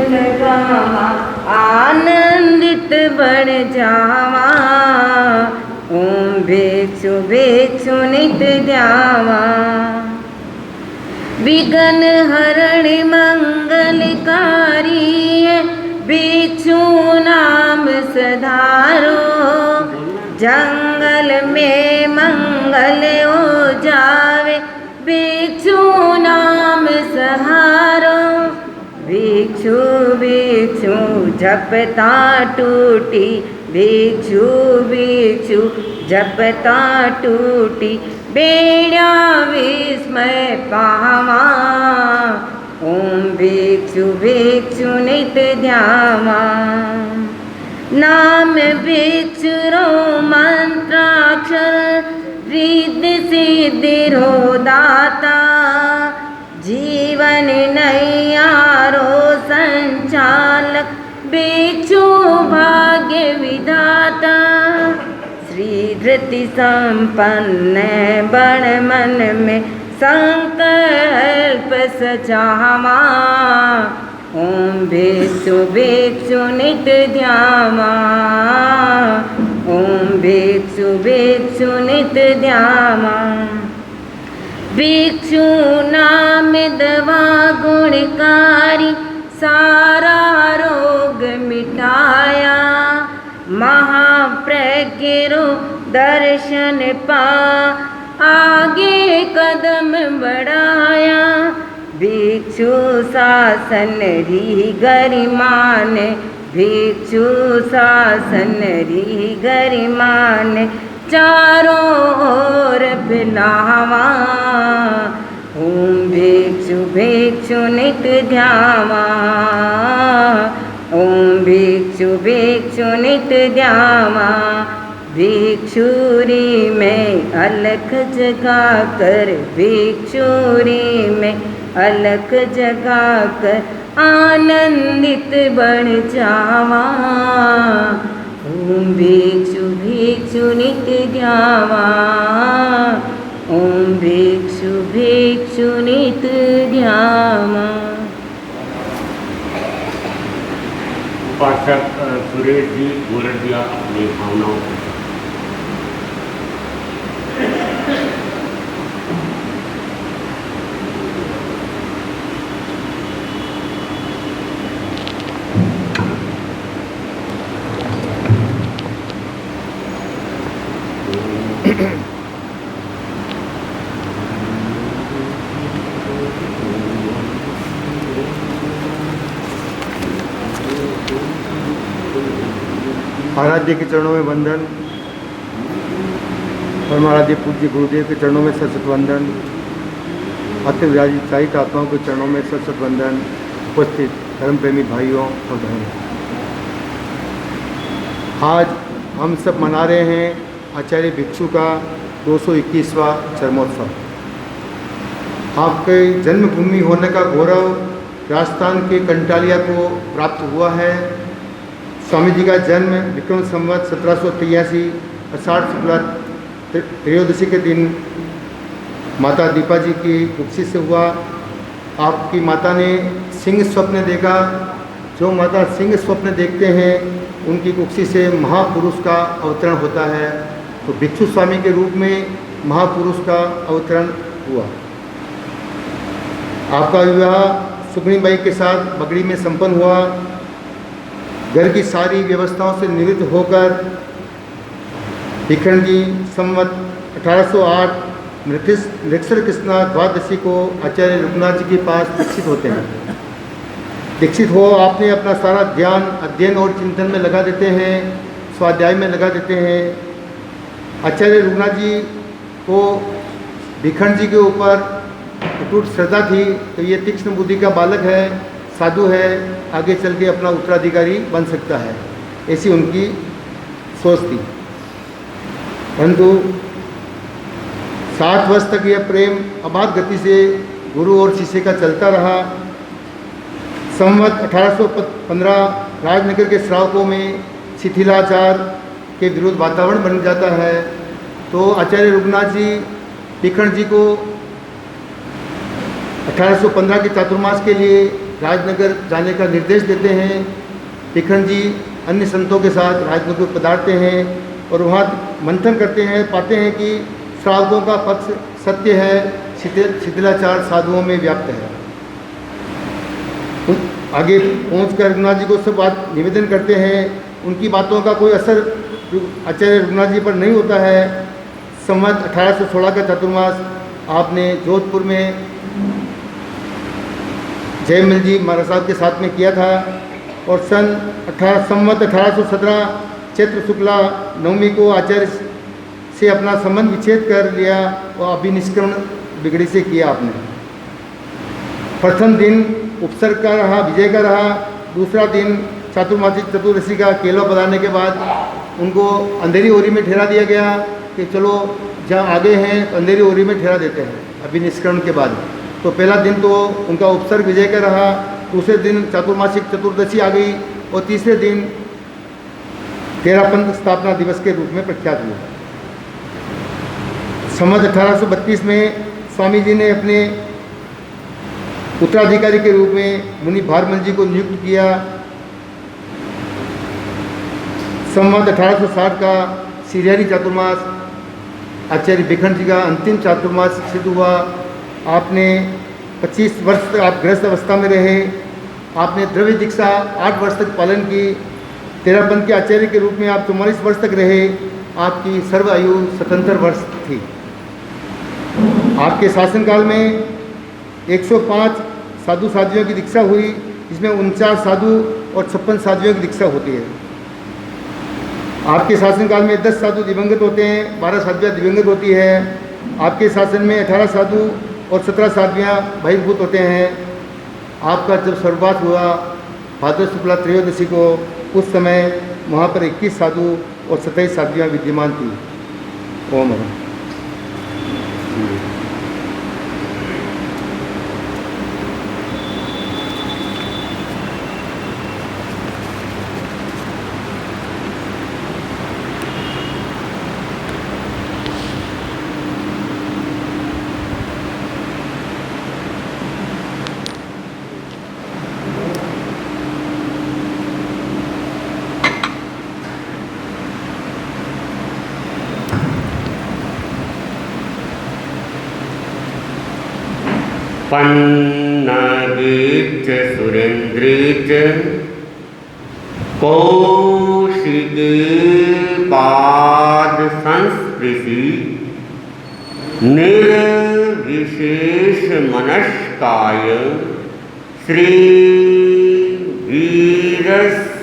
लगावा, आनंदित बन जावा। ओम भिक्षु भिक्षु नित ध्यावा, विघ्न हरण मंगलकारी है भिक्षु नाम सधारो। जंगल में मंगल हो जावे भिक्षु नाम सहारो। भिक्षु भिक्षु जपता टूटी, भिक्षु भिक्षु जपता टूटी, बेड़ा विस्मय पावा। ओम भिक्षु भिक्षु नित ध्यावा, नाम भिक्षु रो मंत्राक्षर, रिद्धि सिद्धि रो दाता। जीवन नैयारो संचालक, भिक्षु भाग्य विधाता। श्री धृति संपन्न बण मन में संकल्प सचावा। ओम भिक्षु भिक्षु नित ध्यावा, ओम भिक्षु भिक्षु नित ध्यावा। भिक्षु नाम दवा गुणकारी, सारा रोग मिटाया। महाप्रज्ञ रो दर्शन पा, आगे कदम बढ़ाया। भिक्षु शासन री गरिमान, भिक्षु शासन री गरिमान, चारों ओर फैलावा। ओम भिक्षु भिक्षु नित ध्यावा, ओम भिक्षु भिक्षु नित ध्यावा। भिक्षुरी में अलख जगा कर, भिक्षुरी में अलख जगा कर, आनंदित बन जावा। ओम भिक्षु भिक्षु नित ध्यावा, ओम भिक्षु भिक्षु नित ध्यावा। उपासक सुरेश जी गोरडिया अपनी भावनाओं को आराध्य के चरणों में वंदन, परमाराध्य पूज्य गुरुदेव के चरणों में सशत वंदन, अति विराजित आत्माओं के चरणों में सशत वंदन। उपस्थित धर्म प्रेमी भाइयों और बहनों, आज हम सब मना रहे हैं आचार्य भिक्षु का 221वां चरमोत्सव। आपके जन्मभूमि होने का गौरव राजस्थान के कंटालिया को प्राप्त हुआ है। स्वामी जी का जन्म विक्रम संवत 1783 आषाढ़ शुक्ला त्रयोदशी के दिन माता दीपा जी की कुक्षी से हुआ। आपकी माता ने सिंह स्वप्न देखा। जो माता सिंह स्वप्न देखते हैं उनकी कुक्षी से महापुरुष का अवतरण होता है। तो भिक्षु स्वामी के रूप में महापुरुष का अवतरण हुआ। आपका विवाह सुखनीबाई के साथ बगड़ी में संपन्न हुआ। घर की सारी व्यवस्थाओं से निवृत्त होकर भिखण जी संवत 1808 मृगशिर कृष्णा द्वादशी को आचार्य रघुनाथ जी के पास दीक्षित होते हैं। दीक्षित हो आपने अपना सारा ध्यान अध्ययन और चिंतन में लगा देते हैं, स्वाध्याय में लगा देते हैं। आचार्य रघुनाथ जी को भिखण जी के ऊपर अटूट श्रद्धा थी। तो ये तीक्ष्ण बुद्धि का बालक है, साधु है, आगे चल के अपना उत्तराधिकारी बन सकता है, ऐसी उनकी सोच थी। परंतु 60 वर्ष तक यह प्रेम अबाध गति से गुरु और शिष्य का चलता रहा। संवत 1815 राजनगर के श्रावकों में शिथिलाचार के विरुद्ध वातावरण बन जाता है। तो आचार्य रघुनाथ जी भिखण जी को 1815 के चातुर्मास के लिए राजनगर जाने का निर्देश देते हैं। भिखन जी अन्य संतों के साथ राजनगर पधारते हैं और वहाँ मंथन करते हैं, पाते हैं कि श्रावकों का पक्ष सत्य है, शिथिलाचार साधुओं में व्याप्त है। आगे पहुँचकर रघुनाथ जी को सब बात निवेदन करते हैं। उनकी बातों का कोई असर आचार्य रघुनाथ जी पर नहीं होता है। संवत 1816 का चातुर्मास आपने जोधपुर में जयमिल जी महाराज साहब के साथ में किया था और संवत 1817 चैत्र शुक्ला नवमी को आचार्य से अपना संबंध विच्छेद कर लिया और अभिनिष्क्रमण बिगड़ी से किया आपने। प्रथम दिन उपसर्ग का रहा, विजय का रहा। दूसरा दिन चातुर्मासिक चतुर्दशी का केलवा पधारने के बाद उनको अंधेरी ओरी में ठहरा दिया गया कि चलो जहाँ आगे हैं तो अंधेरी ओरी में ठहरा देते हैं अभिनिष्क्रमण के बाद। तो पहला दिन तो उनका उपसर्ग विजय का रहा, दूसरे दिन चातुर्मासिक चतुर्दशी आ गई और तीसरे दिन तेरापंथ स्थापना दिवस के रूप में प्रख्यात हुआ। संवत 1832 में स्वामी जी ने अपने उत्तराधिकारी के रूप में मुनि भारमल जी को नियुक्त किया। संवत 1860 का सिरहरी चातुर्मास आचार्य भिखन जी का अंतिम चातुर्मास सिद्ध हुआ। आपने 25 वर्ष तक आप गृहस्थ अवस्था में रहे। आपने द्रव्य दीक्षा 8 वर्ष तक पालन की। तेरापंथ के आचार्य के रूप में आप 44 वर्ष तक रहे। आपकी सर्व आयु 77 वर्ष थी। आपके शासनकाल में 105 साधु साध्वियों की दीक्षा हुई, जिसमें 49 साधु और 56 साध्वियों की दीक्षा होती है। आपके शासनकाल में 10 साधु दिवंगत होते हैं, 12 साध्वियाँ दिवंगत होती है। आपके शासन में 18 साधु और 17 साध्वियाँ बहिर्भूत होते हैं। आपका जब स्वर्गवास हुआ भाद्र शुक्ला त्रयोदशी को, उस समय वहाँ पर 21 साधु और 27 साध्वियाँ विद्यमान थी। ओम नमः। पन्नगीच सुरेन्द्रीच कौशिकी पाद संस्पृशि निर्विशेष मनस्काय श्री वीर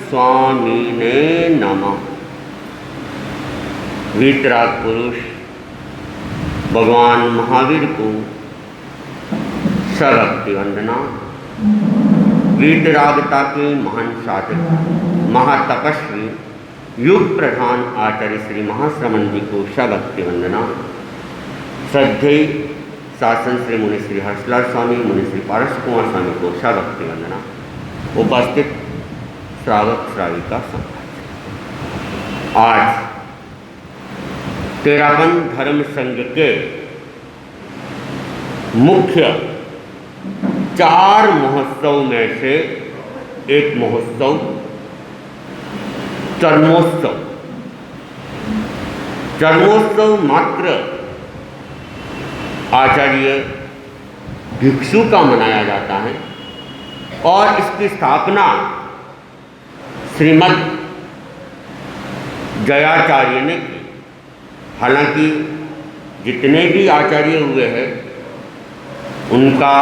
स्वामिने नमः। वीतराग पुरुष भगवान महावीर को सभक्ति वंदना। वीतरागता के महान साधक महातपस्वी युग प्रधान आचार्य श्री महाश्रमण जी को सभक्ति वंदना। श्रद्धेय शासन श्री मुनि श्री हर्षलाल स्वामी, मुनि श्री पारस कुमार स्वामी को सभक्ति वंदना। उपस्थित श्रावक श्राविका संघ, आज तेरापंथ धर्म संघ के मुख्य 4 महोत्सव में से एक महोत्सव चर्मोत्सव। चर्मोत्सव मात्र आचार्य भिक्षु का मनाया जाता है और इसकी स्थापना श्रीमद् जयाचार्य ने की। हालांकि जितने भी आचार्य हुए हैं उनका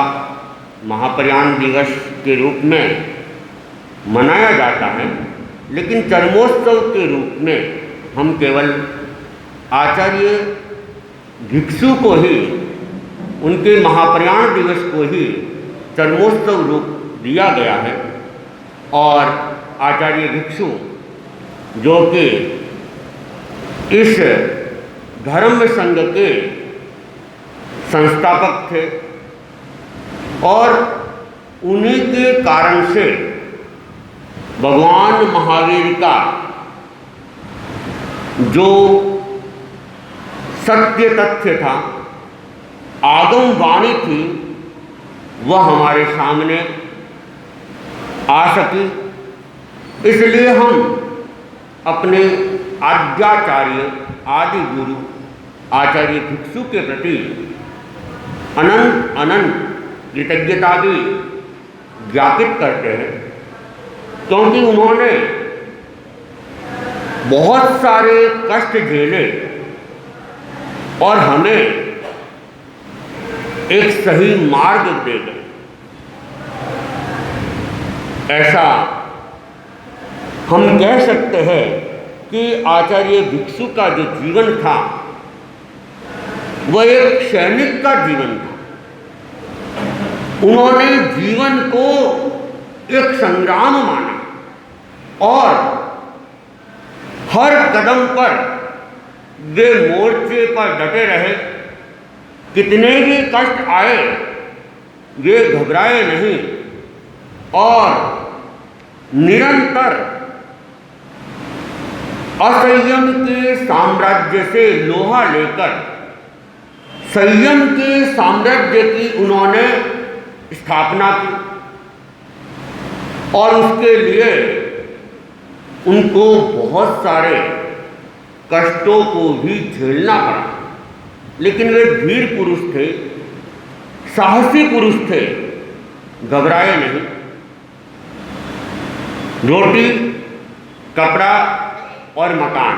महाप्रयाण दिवस के रूप में मनाया जाता है, लेकिन चर्मोत्सव के रूप में हम केवल आचार्य भिक्षु को ही, उनके महाप्रयाण दिवस को ही चर्मोत्सव रूप दिया गया है। और आचार्य भिक्षु जो कि इस धर्म संघ के संस्थापक थे और उन्हीं के कारण से भगवान महावीर का जो सत्य तथ्य था, आगम वाणी थी, वह हमारे सामने आ सकी, इसलिए हम अपने आद्याचार्य आदि गुरु आचार्य भिक्षु के प्रति अनंत अनंत कृतज्ञता भी ज्ञापित करते हैं, क्योंकि उन्होंने बहुत सारे कष्ट झेले और हमें एक सही मार्ग दे गए। ऐसा हम कह सकते हैं कि आचार्य भिक्षु का जो जीवन था वह एक सैनिक का जीवन था। उन्होंने जीवन को एक संग्राम माना और हर कदम पर वे मोर्चे पर डटे रहे। कितने भी कष्ट आए वे घबराए नहीं और निरंतर असंयम के साम्राज्य से लोहा लेकर संयम के साम्राज्य की उन्होंने स्थापना की और उसके लिए उनको बहुत सारे कष्टों को भी झेलना पड़ा, लेकिन वे धीर पुरुष थे, साहसी पुरुष थे, घबराए नहीं। रोटी, कपड़ा और मकान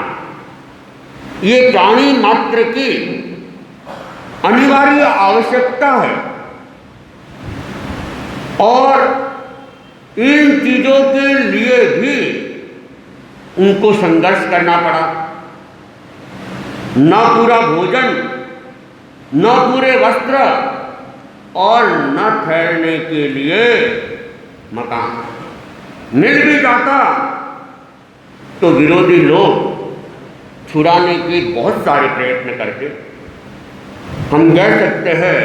ये प्राणी मात्र की अनिवार्य आवश्यकता है और इन चीजों के लिए भी उनको संघर्ष करना पड़ा। न पूरा भोजन, न पूरे वस्त्र और न ठहरने के लिए मकान। मिल भी जाता तो विरोधी लोग छुड़ाने के बहुत सारे प्रयत्न करते। हम कह सकते हैं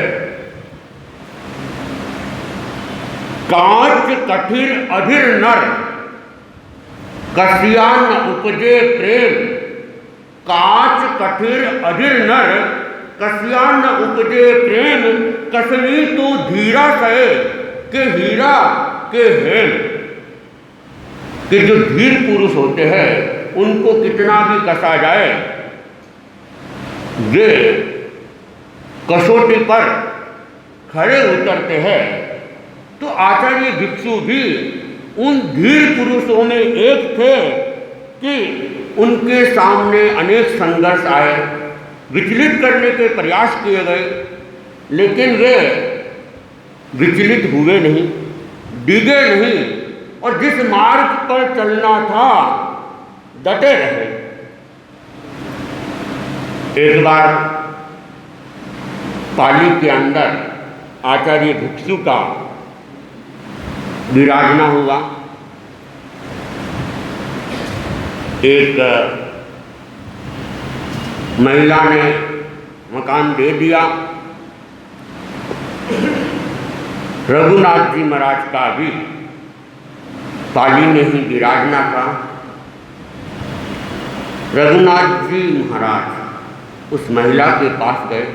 कांच कठिर अधीर नर कसियान उपजे प्रेम। कांच कठिर अधीर नर कसियान उपजे प्रेम। कसनी तो धीरा सहे के हीरा के हेम। कि जो धीर पुरुष होते हैं उनको कितना भी कसा जाए वे कसौटी पर खड़े उतरते हैं। तो आचार्य भिक्षु भी उन धीर पुरुषों में एक थे कि उनके सामने अनेक संघर्ष आए, विचलित करने के प्रयास किए गए, लेकिन वे विचलित हुए नहीं, डिगे नहीं और जिस मार्ग पर चलना था डटे रहे। एक बार पाली के अंदर आचार्य भिक्षु का विराजना हुआ। एक महिला ने मकान दे दिया। रघुनाथ जी महाराज का भी पाली में ही विराजना था। रघुनाथ जी महाराज उस महिला के पास गए,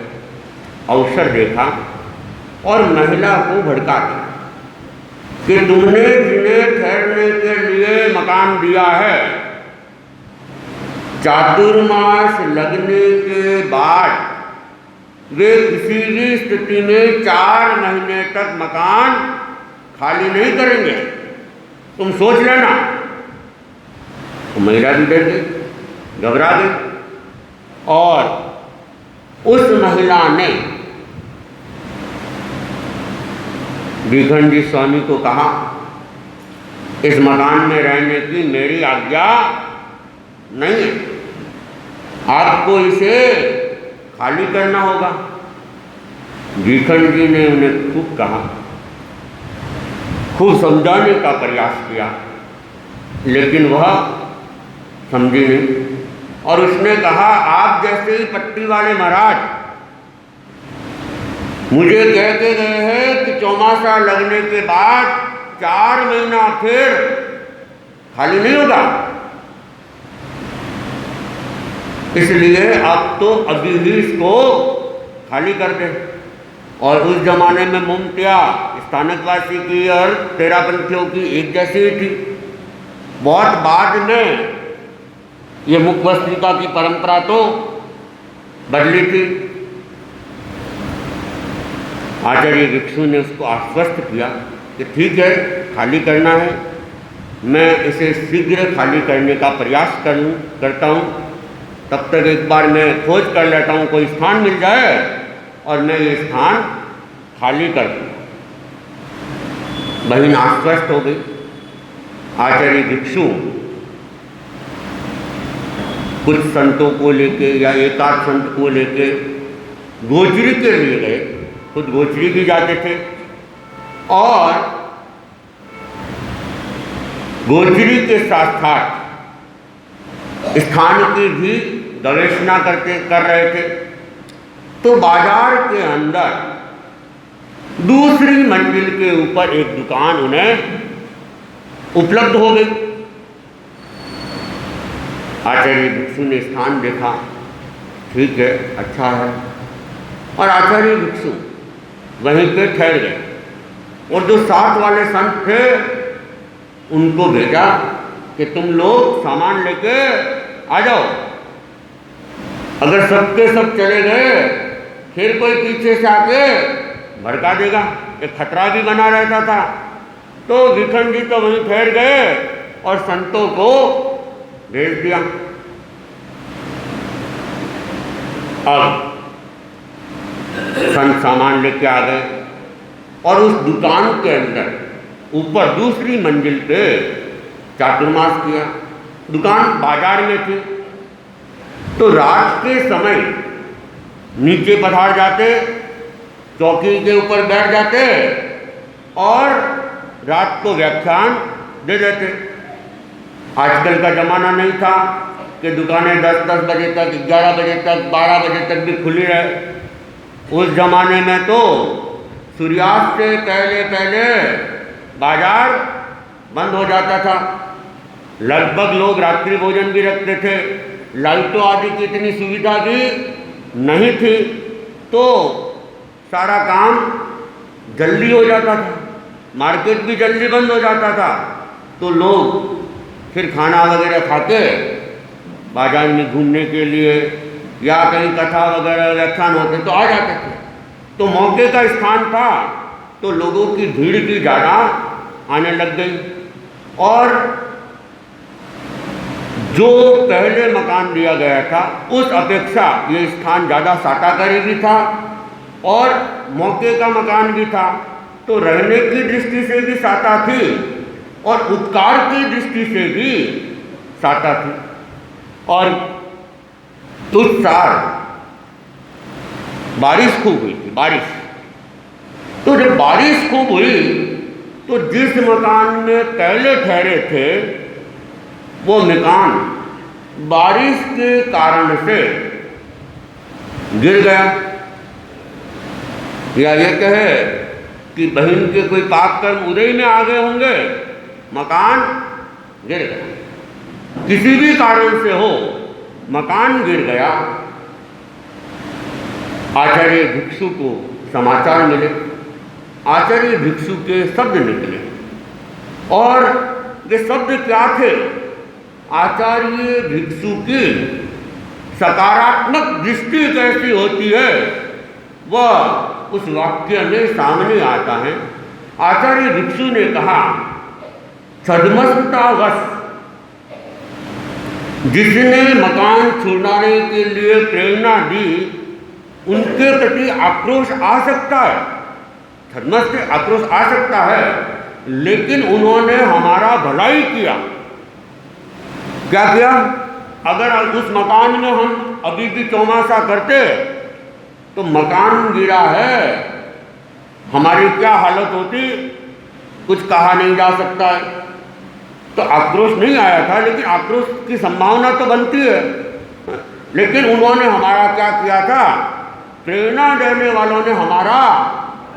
अवसर देखा और महिला को भड़का दिया कि तुमने जिन्हें ठहरने के लिए मकान दिया है, चातुर्मास लगने के बाद वे किसी भी स्थिति में 4 महीने तक मकान खाली नहीं करेंगे, तुम सोच लेना। तो महिला भी डर गई, घबरा गई और उस महिला ने विखंडी स्वामी को कहा, इस मकान में रहने की मेरी आज्ञा नहीं है, आपको इसे खाली करना होगा। विखंड जी ने उन्हें खूब कहा, खूब समझाने का प्रयास किया, लेकिन वह समझी नहीं और उसने कहा, आप जैसे ही पट्टी वाले महाराज मुझे कह के गए हैं कि चौमासा लगने के बाद 4 महीना फिर खाली नहीं होगा, इसलिए आप तो अभी ही इसको खाली कर दें। और उस जमाने में मुमतिया इस स्थानकवासी की और तेरापंथियों की एक जैसी ही थी। बहुत बाद में ये मुखवस्त्रिका की परंपरा तो बदली थी। आचार्य भिक्षु ने उसको आश्वस्त किया कि ठीक है, खाली करना है, मैं इसे शीघ्र खाली करने का प्रयास करता हूँ। तब तक एक बार मैं खोज कर लेता हूँ, कोई स्थान मिल जाए और मैं ये स्थान खाली कर दूँ। बहन आश्वस्त हो गई। आचार्य भिक्षु कुछ संतों को लेके या एकाध संत को लेके गोचरी के लिए गए। खुद गोचरी भी जाते थे और गोचरी के साथ साथ स्थान की भी गवेषणा कर रहे थे। तो बाजार के अंदर दूसरी मंजिल के ऊपर एक दुकान उन्हें उपलब्ध हो गई। आचार्य भिक्षु ने स्थान देखा, ठीक है, अच्छा है, और आचार्य भिक्षु वहीं पे ठहर गए। और जो साथ वाले संत थे उनको भेजा कि तुम लोग सामान लेके आ जाओ। अगर सबके सब चले गए फिर कोई पीछे से आके भड़का देगा, एक खतरा भी बना रहता था। तो विखंड जी तो वहीं ठहर गए और संतों को भेज दिया। अब संत सामान लेके आ गए और उस दुकान के अंदर ऊपर दूसरी मंजिल पे चातुर्मास किया। दुकान बाजार में थी। तो रात के समय नीचे पधार जाते, चौकी के ऊपर बैठ जाते और रात को व्याख्यान दे देते। आजकल का ज़माना नहीं था कि दुकानें 10-10 बजे तक, 11 बजे तक, 12 बजे तक भी खुली रहे। उस ज़माने में तो सूर्यास्त से पहले पहले बाजार बंद हो जाता था। लगभग लोग रात्रि भोजन भी रखते थे। लाइटों आदि की इतनी सुविधा भी नहीं थी, तो सारा काम जल्दी हो जाता था। मार्केट भी जल्दी बंद हो जाता था। तो लोग फिर खाना वगैरह खा के बाजार में घूमने के लिए या कहीं कथा वगैरह व्याख्यान होते तो आ जाते थे। तो मौके का स्थान था तो लोगों की भीड़ भी ज़्यादा आने लग गई। और जो पहले मकान दिया गया था उस अपेक्षा ये स्थान ज़्यादा साटाकारी भी था और मौके का मकान भी था। तो रहने की दृष्टि से भी साटा थी और उपकार की दृष्टि से भी साटा थी। और उस साल बारिश खूब हुई थी। तो जब बारिश खूब हुई तो जिस मकान में पहले ठहरे थे वो मकान बारिश के कारण से गिर गया। या ये कहे कि बहन के कोई पाप कर्म उदय में आ गए होंगे, मकान गिर गया। किसी भी कारण से हो मकान गिर गया। आचार्य भिक्षु को समाचार मिले। आचार्य भिक्षु के शब्द निकले और वे शब्द क्या थे? आचार्य भिक्षु की सकारात्मक दृष्टि कैसी होती है वह उस वाक्य में सामने आता है। आचार्य भिक्षु ने कहा, छद्मस्तावश जिसने मकान छुड़ाने के लिए प्रेरणा दी उनके प्रति आक्रोश आ सकता है, छद्मस से आक्रोश आ सकता है, लेकिन उन्होंने हमारा भलाई किया। क्या किया? अगर उस मकान में हम अभी भी चौमासा करते तो मकान गिरा है, हमारी क्या हालत होती कुछ कहा नहीं जा सकता है। तो आक्रोश नहीं आया था, लेकिन आक्रोश की संभावना तो बनती है। लेकिन उन्होंने हमारा क्या किया था? प्रेरणा देने वालों ने हमारा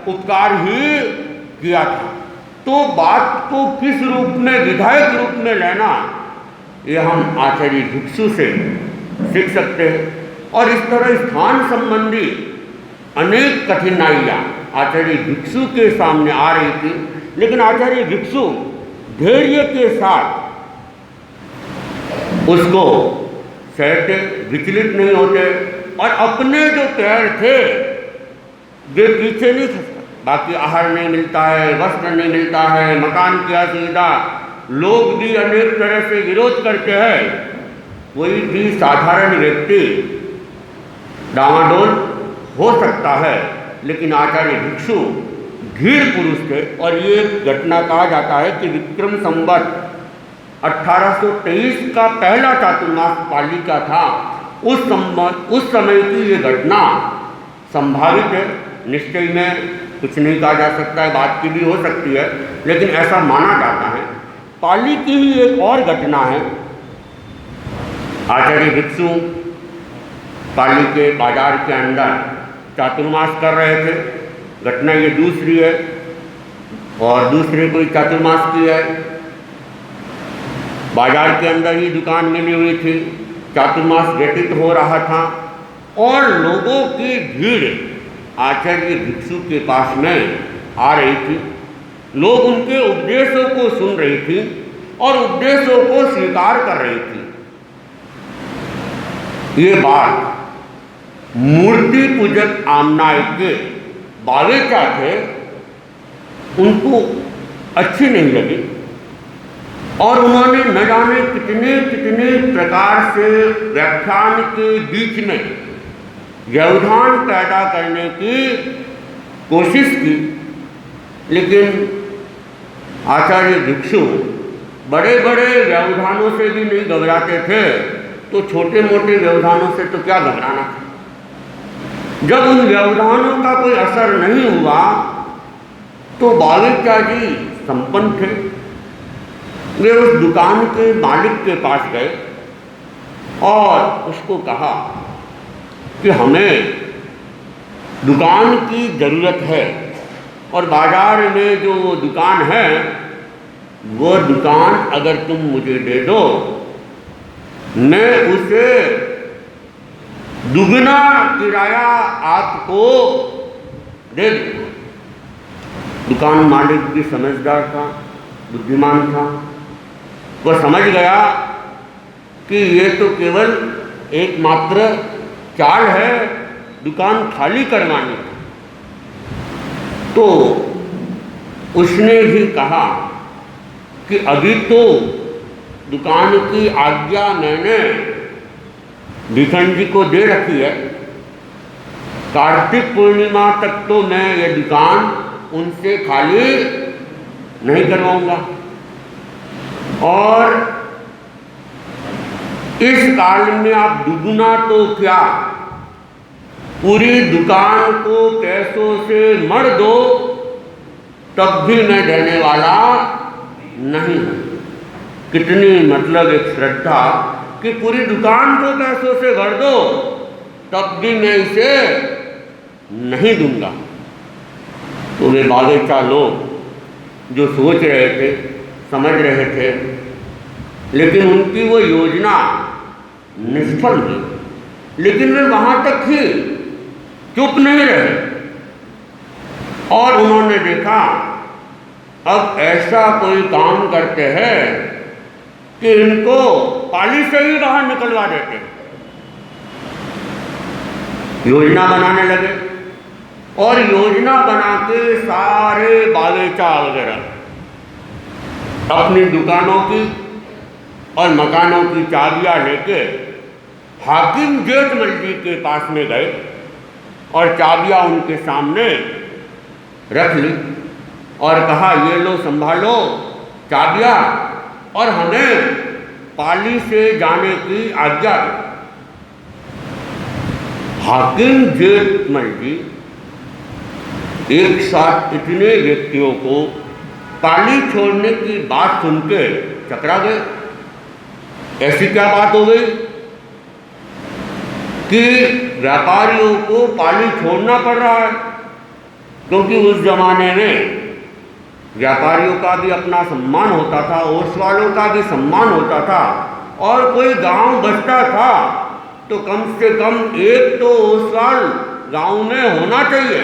उपकार ही किया था। तो बात को किस रूप में, विधायक रूप में लेना, ये हम आचार्य भिक्षु से सीख सकते हैं। और इस तरह स्थान संबंधी अनेक कठिनाइयाँ आचार्य भिक्षु के सामने आ रही थी, लेकिन आचार्य भिक्षु धैर्य के साथ उसको सहते, विचलित नहीं होते और अपने जो पैर थे वे पीछे नहीं खसते। बाकी आहार नहीं मिलता है, वस्त्र नहीं मिलता है, मकान की असुविधा, लोग भी अनेक तरह से विरोध करते हैं, कोई भी साधारण व्यक्ति डामाडोल हो सकता है, लेकिन आचार्य भिक्षु धीर पुरुष थे। और ये घटना कहा जाता है कि विक्रम संवत 1823 का पहला चातुर्मास पाली का था। उस समय की ये घटना संभावित है, निश्चय में कुछ नहीं कहा जा सकता है, बात की भी हो सकती है, लेकिन ऐसा माना जाता है। पाली की ही एक और घटना है। आचार्य भिक्षु पाली के बाजार के अंदर चातुर्मास कर रहे थे। घटना ये दूसरी है और दूसरे कोई चातुर्मास की है। बाजार के अंदर ही दुकान मिली हुई थी, चातुर्मास व्यतीत हो रहा था और लोगों की भीड़ आचार्य भिक्षु के पास में आ रही थी। लोग उनके उपदेशों को सुन रही थी और उपदेशों को स्वीकार कर रही थी। ये बात मूर्ति पूजक आमनाय के बावेचा थे, उनको अच्छी नहीं लगी और उन्होंने न जाने कितने कितने प्रकार से व्याख्यान के बीच में व्यवधान पैदा करने की कोशिश की, लेकिन आचार्य भिक्षु बड़े बड़े व्यवधानों से भी नहीं घबराते थे, तो छोटे मोटे व्यवधानों से तो क्या घबराना था। जब उन व्यवधानों का कोई असर नहीं हुआ तो बावेचा जी संपन्न थे। वे उस दुकान के मालिक के पास गए और उसको कहा कि हमें दुकान की ज़रूरत है और बाज़ार में जो वो दुकान है वो दुकान अगर तुम मुझे दे दो, मैं उसे दुगना किराया आपको दे दूँगा। दुकान मालिक भी समझदार था, बुद्धिमान था। वह समझ गया कि ये तो केवल एकमात्र चाल है दुकान खाली करवाने की। तो उसने ही कहा कि अभी तो दुकान की आज्ञा मैंने भिखन जी को दे रखी है, कार्तिक पूर्णिमा तक तो मैं ये दुकान उनसे खाली नहीं करवाऊंगा और इस काल में आप दुगुना तो क्या पूरी दुकान को पैसों से मर दो तब भी मैं देने वाला नहीं हूँ। कितनी मतलब एक श्रद्धा कि पूरी दुकान को पैसों से भर दो तब भी मैं इसे नहीं दूंगा। तो वे बावेचा लोग जो सोच रहे थे, समझ रहे थे, लेकिन उनकी वो योजना निष्फल हुई। लेकिन वे वहाँ तक ही चुप नहीं रहे और उन्होंने देखा अब ऐसा कोई काम करते हैं कि इनको पाली से ही बाहर निकलवा देते। योजना बनाने लगे और योजना बना के सारे बावेचा वगैरह अपनी दुकानों की और मकानों की चाबियां लेके हाकिम जेठमल जी के पास में गए और चाबियां उनके सामने रख ली और कहा ये लो संभालो चाबियां और हमें पाली से जाने की आज्ञा। हाकिम जेठमल जी एक साथ इतने व्यक्तियों को पाली छोड़ने की बात सुन के चकरा गए। ऐसी क्या बात हो गई कि व्यापारियों को पाली छोड़ना पड़ रहा है, क्योंकि उस जमाने में व्यापारियों का भी अपना सम्मान होता था, ओस वालों का भी सम्मान होता था और कोई गांव बसता था तो कम से कम एक तो ओसवाल गांव में होना चाहिए।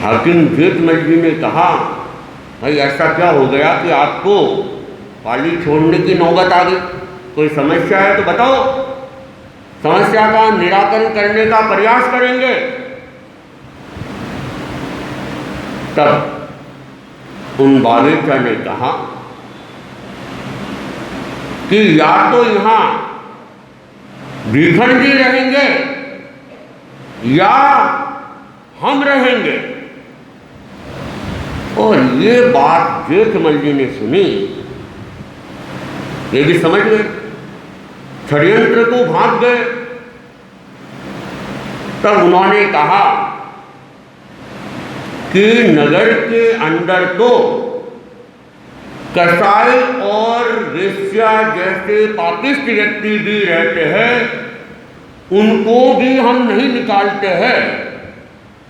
हाकिम जेठमल जी ने कहा, भाई ऐसा क्या हो गया कि आपको पाली छोड़ने की नौबत आ गई? कोई समस्या है तो बताओ, समस्या का निराकरण करने का प्रयास करेंगे। तब उन बागेचा ने कहा कि या तो यहाँ भीखन जी रहेंगे या हम रहेंगे। और ये बात जेठमल जी ने सुनी, ये भी समझ गए, षड्यंत्र को भाग गए। तब उन्होंने कहा कि नगर के अंदर तो कसाई और वेश्या जैसे पापिष्ट व्यक्ति भी रहते हैं, उनको भी हम नहीं निकालते हैं,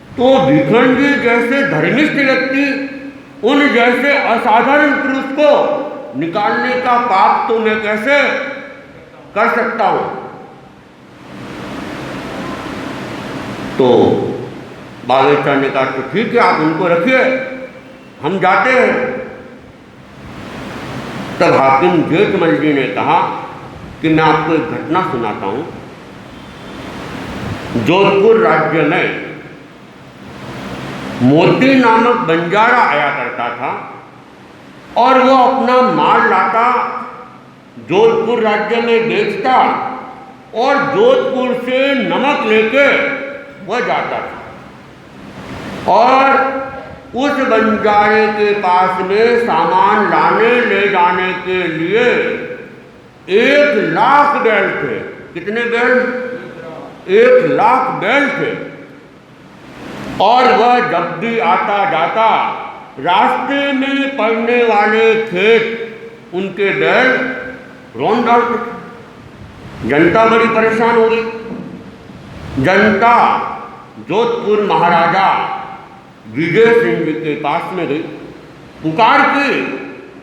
तो भिखन जी जैसे धर्मिष्ठ व्यक्ति, उन जैसे असाधारण पुरुष को निकालने का पाप तो मैं कैसे कर सकता हूं? तो बागेचा ने कहा, तो ठीक है, आप उनको रखिए, हम जाते हैं। तब हाकिम जेठमल जी ने कहा कि मैं आपको एक घटना सुनाता हूं। जोधपुर राज्य में मोती नामक बंजारा आया करता था और वो अपना माल लाता, जोधपुर राज्य में बेचता और जोधपुर से नमक लेके वह जाता था। और उस बंजारे के पास में सामान लाने ले जाने के लिए 1,00,000 बैल थे। कितने बैल? 1,00,000 बैल थे। और वह जब भी आता जाता, रास्ते में पड़ने वाले खेत उनके बैल रौंद डालते थे। जनता बड़ी परेशान हो गई। जनता जोधपुर महाराजा विजय सिंह जी के पास में गई, पुकार की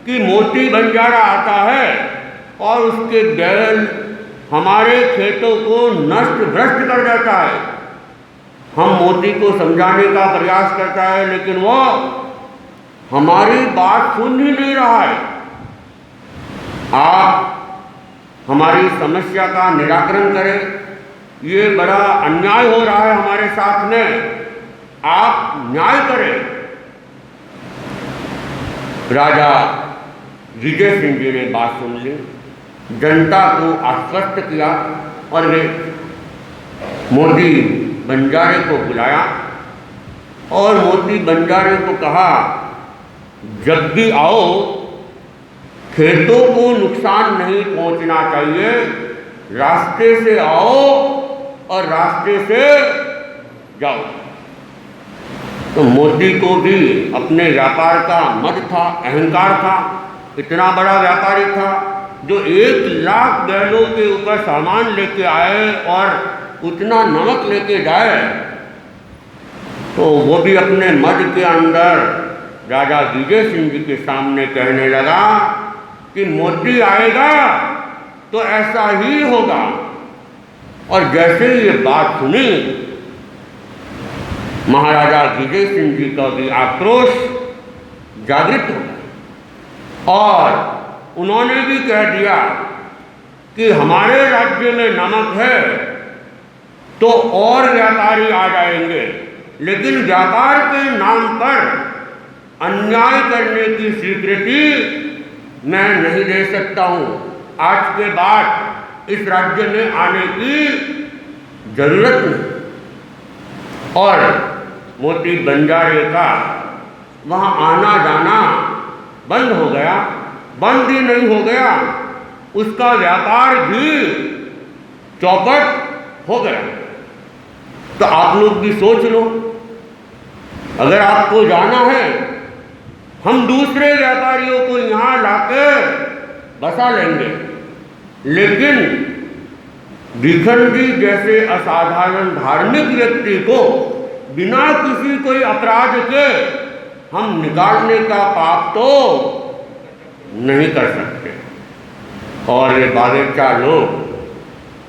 कि मोती बंजारा आता है और उसके बैल हमारे खेतों को नष्ट भ्रष्ट कर देता है। हम मोती को समझाने का प्रयास करता है, लेकिन वो हमारी बात सुन ही नहीं रहा है। आप हमारी समस्या का निराकरण करें, ये बड़ा अन्याय हो रहा है हमारे साथ में, आप न्याय करें। राजा विजय सिंह जी ने बात सुन ली, जनता को आश्वस्त किया और वे मोती बंजारे को बुलाया और मोती बंजारे को कहा, जब भी आओ खेतों को नुकसान नहीं पहुंचना चाहिए, रास्ते से आओ और रास्ते से जाओ। तो मोती को भी अपने व्यापार का मद था, अहंकार था। इतना बड़ा व्यापारी था जो 1,00,000 बैलों के ऊपर सामान लेके आए और उतना नमक लेके जाए। तो वो भी अपने मद के अंदर राजा विजय सिंह जी के सामने कहने लगा कि मोती आएगा तो ऐसा ही होगा। और जैसे ही ये बात सुनी, महाराजा विजय सिंह जी का भी आक्रोश जागृत हो और उन्होंने भी कह दिया कि हमारे राज्य में नमक है तो और व्यापारी आ जाएंगे, लेकिन व्यापार के नाम पर अन्याय करने की स्वीकृति मैं नहीं दे सकता हूँ। आज के बाद इस राज्य में आने की जरूरत नहीं। और मोती बंजारे का वहाँ आना जाना बंद हो गया। बंद ही नहीं हो गया, उसका व्यापार भी चौपट हो गया। तो आप लोग भी सोच लो, अगर आपको जाना है, हम दूसरे व्यापारियों को यहाँ लाके बसा लेंगे, लेकिन भिखन जी जैसे असाधारण धार्मिक व्यक्ति को बिना किसी कोई अपराध के हम निकालने का पाप तो नहीं कर सकते। और ये बागेचा लोग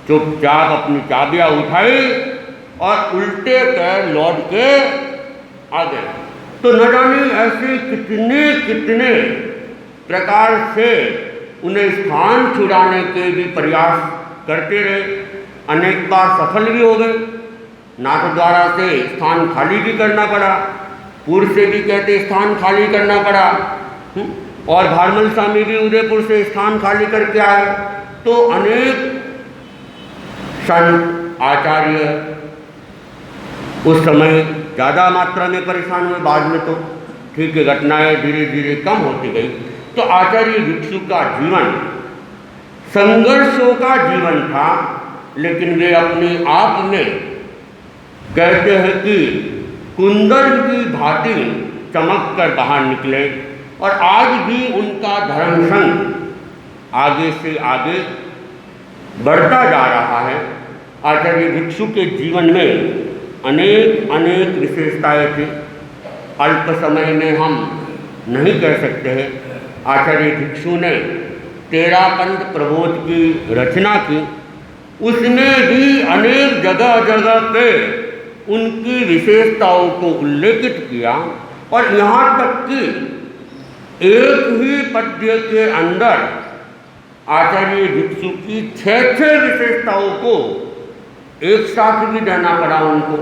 चुपचाप अपनी चाबियां उठाई और उल्टे पैर लौट के आ गए। तो न जाने ऐसे कितने कितने प्रकार से उन्हें स्थान छुड़ाने के भी प्रयास करते रहे, अनेक बार सफल भी हो गए। नाथ द्वारा से स्थान खाली भी करना पड़ा, पूर्व से भी कहते स्थान खाली करना पड़ा, और भारमल स्वामी भी उदयपुर से स्थान खाली करके आए। तो अनेक संत आचार्य उस समय ज़्यादा मात्रा में परेशान हुए, बाद में तो ठीक है घटनाएं धीरे धीरे कम होती गई। तो आचार्य भिक्षु का जीवन संघर्षों का जीवन था, लेकिन वे अपने आप में कहते हैं कि कुंदन की भांति चमक कर बाहर निकले, और आज भी उनका धर्म संघ आगे से आगे बढ़ता जा रहा है। आचार्य भिक्षु के जीवन में अनेक अनेक विशेषताएं थी, अल्प समय में हम नहीं कह सकते हैं। आचार्य भिक्षु ने 13 पंथ प्रबोध की रचना की, उसमें भी अनेक जगह जगह पे उनकी विशेषताओं को उल्लेखित किया, और यहाँ तक कि एक ही पद्य के अंदर आचार्य भिक्षु की 6 विशेषताओं को एक साथ भी देना पड़ा उनको।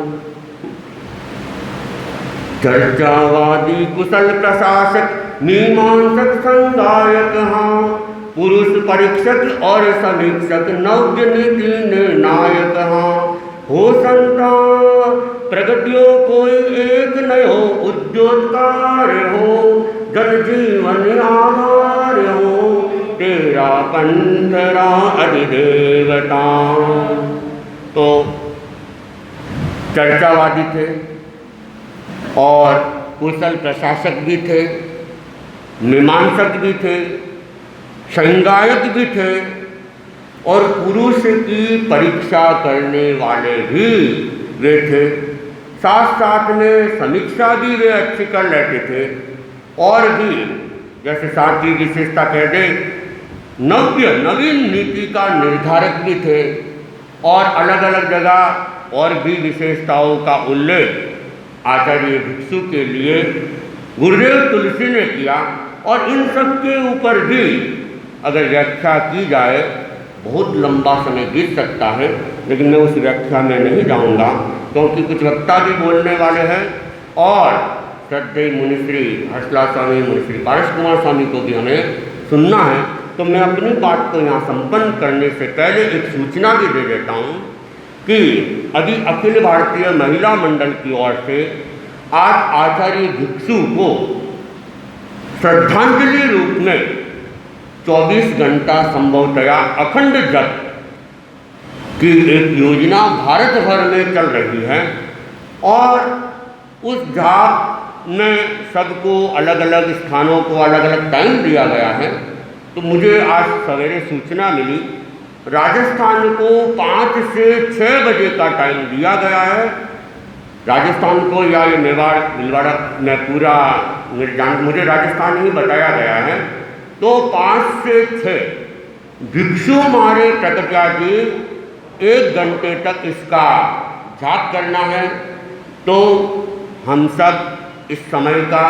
चर्चावादी कुशल प्रशासक मीमांसक संगायक, हाँ पुरुष परीक्षक और समीक्षक नव्य नीति निर्णायक, हाँ हो संता प्रगतियों कोई एक नयो उद्योतकार हो, जन जीवन आधार हो तेरा पंथरा अधिदेवता। तो चर्चावादी थे और कुशल प्रशासक भी थे, मीमांसक भी थे, संगायक भी थे, और पुरुष की परीक्षा करने वाले भी वे थे। साथ साथ में समीक्षा भी वे अच्छी कर लेते थे, और भी जैसे सातवीं विशेषता कह दे नवीन नीति का निर्धारक भी थे, और अलग अलग जगह और भी विशेषताओं का उल्लेख आचार्य भिक्षु के लिए गुरुदेव तुलसी ने किया। और इन सब के ऊपर भी अगर व्याख्या की जाए बहुत लंबा समय बीत सकता है, लेकिन मैं उस व्याख्या में नहीं जाऊंगा, क्योंकि कुछ वक्ता भी बोलने वाले हैं, और श्रद्धेय मुनिश्री हर्षला स्वामी, मुनिश्री पारस कुमार स्वामी को भी हमें सुनना है। तो मैं अपनी बात को यहाँ संपन्न करने से पहले एक सूचना भी दे देता हूँ कि अभी अखिल भारतीय महिला मंडल की ओर से आज आचार्य भिक्षु को श्रद्धांजलि रूप में 24 घंटा संभवतया अखंड जप की एक योजना भारत भर में चल रही है, और उस जाप में सबको अलग अलग स्थानों को अलग अलग टाइम दिया गया है। तो मुझे आज सवेरे सूचना मिली राजस्थान को 5 से 6 बजे का टाइम दिया गया है। राजस्थान को या ये मेवाड़ भिलवाड़ा में पूरा मुझे राजस्थान ही बताया गया है। तो 5 से 6 भिक्षु मारे प्रकटा जी 1 घंटे तक इसका जाप करना है। तो हम सब इस समय का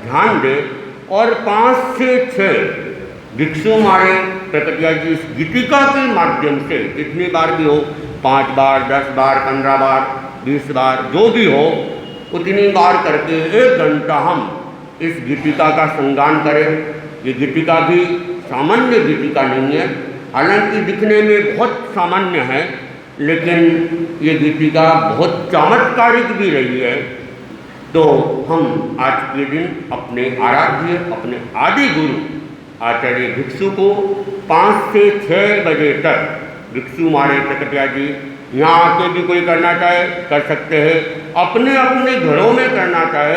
ध्यान दें और 5 से 6 भिक्षु मारे प्रकटिया जी इस गीतिका के माध्यम से कितनी बार भी हो, 5 बार, 10 बार, 15 बार, 20 बार, जो भी हो उतनी बार करके 1 घंटा हम इस गीतिका का संगान करें। ये गीतिका भी सामान्य गीतिका नहीं है, हालांकि दिखने में बहुत सामान्य है, लेकिन ये गीतिका बहुत चमत्कारिक भी रही है। तो हम आज के दिन अपने आराध्य, अपने आदि गुरु आचार्य भिक्षु को 5 से 6 बजे तक भिक्षु मारे प्रकटिया जी यहाँ आके भी कोई करना चाहे कर सकते हैं, अपने अपने घरों में करना चाहे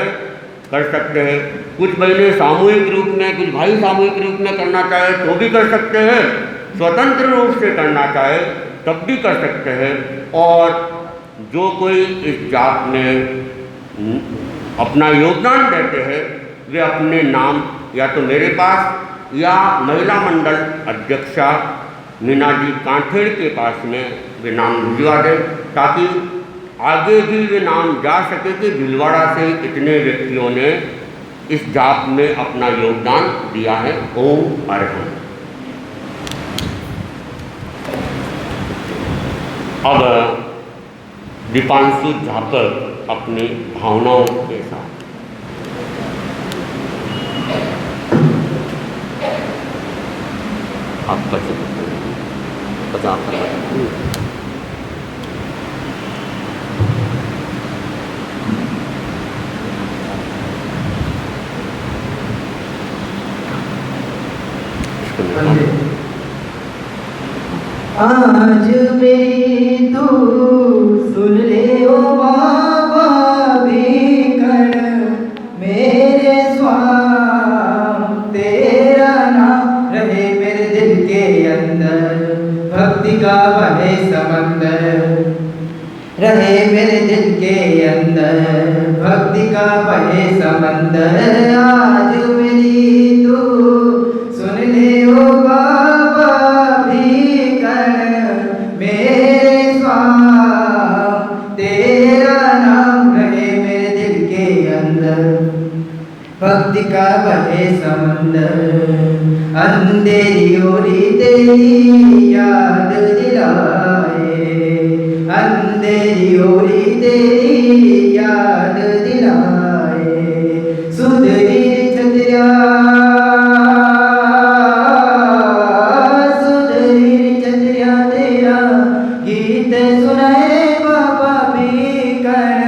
कर सकते हैं। कुछ बहनें सामूहिक रूप में, कुछ भाई सामूहिक रूप में करना चाहे तो भी कर सकते हैं, स्वतंत्र रूप से करना चाहे तब भी कर सकते हैं। और जो कोई इस जाप में अपना योगदान देते हैं वे अपने नाम या तो मेरे पास या महिला मंडल अध्यक्षा मीना जी कांठेड़ के पास में वे नाम भिजवा दें, ताकि आगे भी ये नाम जा सके कि भीलवाड़ा से इतने व्यक्तियों ने इस जाप में अपना योगदान दिया है। ओम अरहम। अब दीपांशु झापक अपनी भावनाओं के साथ आप पता आज मेरी तू सुन ले ओ बाबा भीकण मेरे स्वाम, तेरा नाम रहे मेरे दिल के अंदर, भक्ति का बहे समंदर रहे मेरे दिल के अंदर, भक्ति का बहे समंदर। आज मेरी तू सुन ले ओ बाबा मेरे स्वाम, तेरा नाम रहे मेरे दिल के अंदर, भक्ति का बहे समंदर। अंधेरी ओरी तेरी याद दिलाए, अंधेरी ओरी तेरी याद दिलाए, सुधरी छतरिया गीत सुनाए बाबा भीकण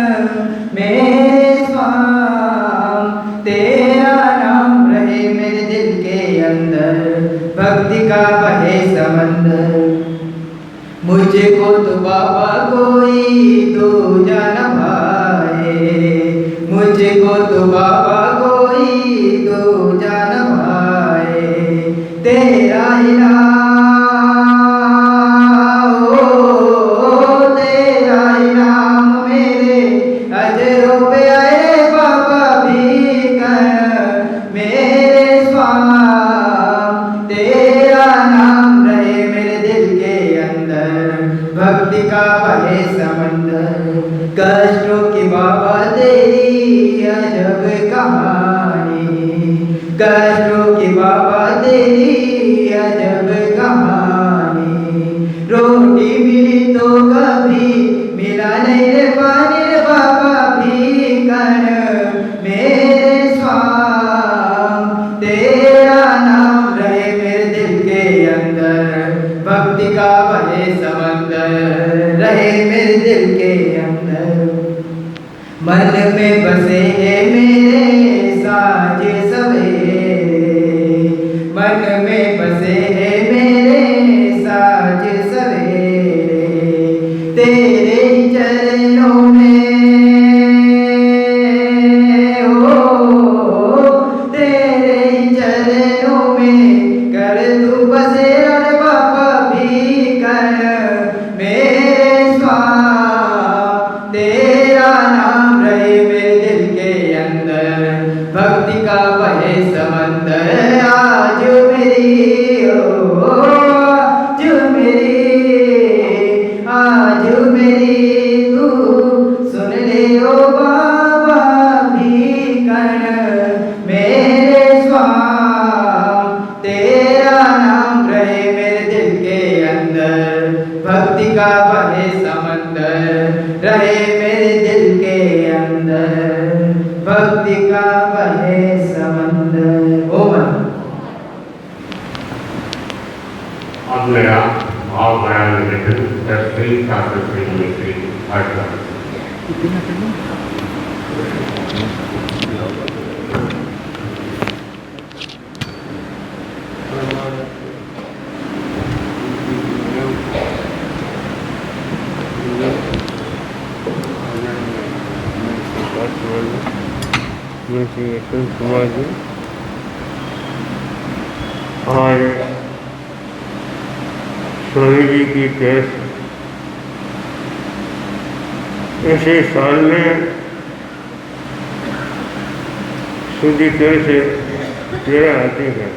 मेरे स्वाम, तेरा नाम रहे मेरे दिल के अंदर, भक्ति का बहे समंदर। मुझको तो बाबा कोई दूजा न भाए, मुझको तो बाबा कोई दूजा न भाए, तेरा ही नाम भक्ति का बहे समंदर। कष्टों की बाबा तेरी अजब कहानी, कष्टों की बाबा तेरी अजब कहानी। रोटी मिली तो कभी मिला नहीं रे पानी रे बाबा भीकण मेरे स्वाम, तेरा नाम रहे मेरे दिल के अंदर, भक्ति का बहे समंदर रहे मेरे दिल के अंदर। मन में बसे है मेरे साँझ सवेरे, मन में बसे है मेरे साँझ सवेरे, तेरे चरणों में हो, तेरे चरणों में कर तू बसे बाबा भीकण मेरे स्वाम, तेरा नाम रहे मेरे दिल के अंदर, भक्ति का बहे समंदर। आज मेरी आज मेरी तू सुन ले ओ बाबा भीकण मेरे स्वाम, तेरा नाम रहे मेरे दिल के अंदर, भक्ति का बहे समंदर रहे मेरे दिल के अंदर, भक्ति का बहे समंदर। ओम। अब मेरा भाव भरा निवेदन श्री शास्त्र श्री मुनि श्री हर्षवर्धन। और स्वामी जी की केस इसी साल में शुद्धि तेल से 13 आती है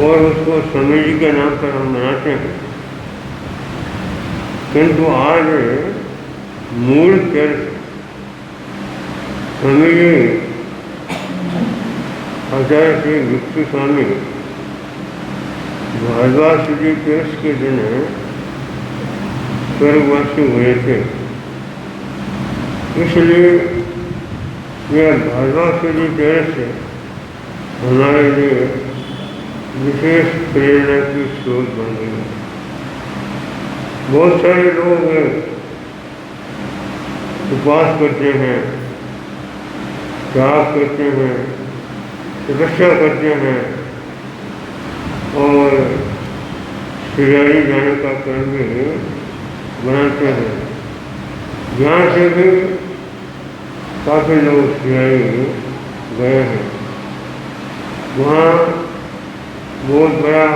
और उसको स्वामी जी के नाम पर हम मनाते हैं। किंतु आज मूल चर्च स्वामी जी आचार्य श्री भिक्षु स्वामी भारद्वाज जी चर्च के दिन स्वर्गवासी हुए थे। इसलिए यह भारद्वाज जी चर्च हमारे लिए विशेष प्रेरणा की स्रोत बन गई। बहुत सारे लोग उपवास करते हैं, त्याग करते हैं, तपस्या करते हैं और सिरारी जाने का कर्म भी बनाते हैं। यहाँ से भी काफ़ी लोग सिरारी गए हैं। वहाँ बहुत बड़ा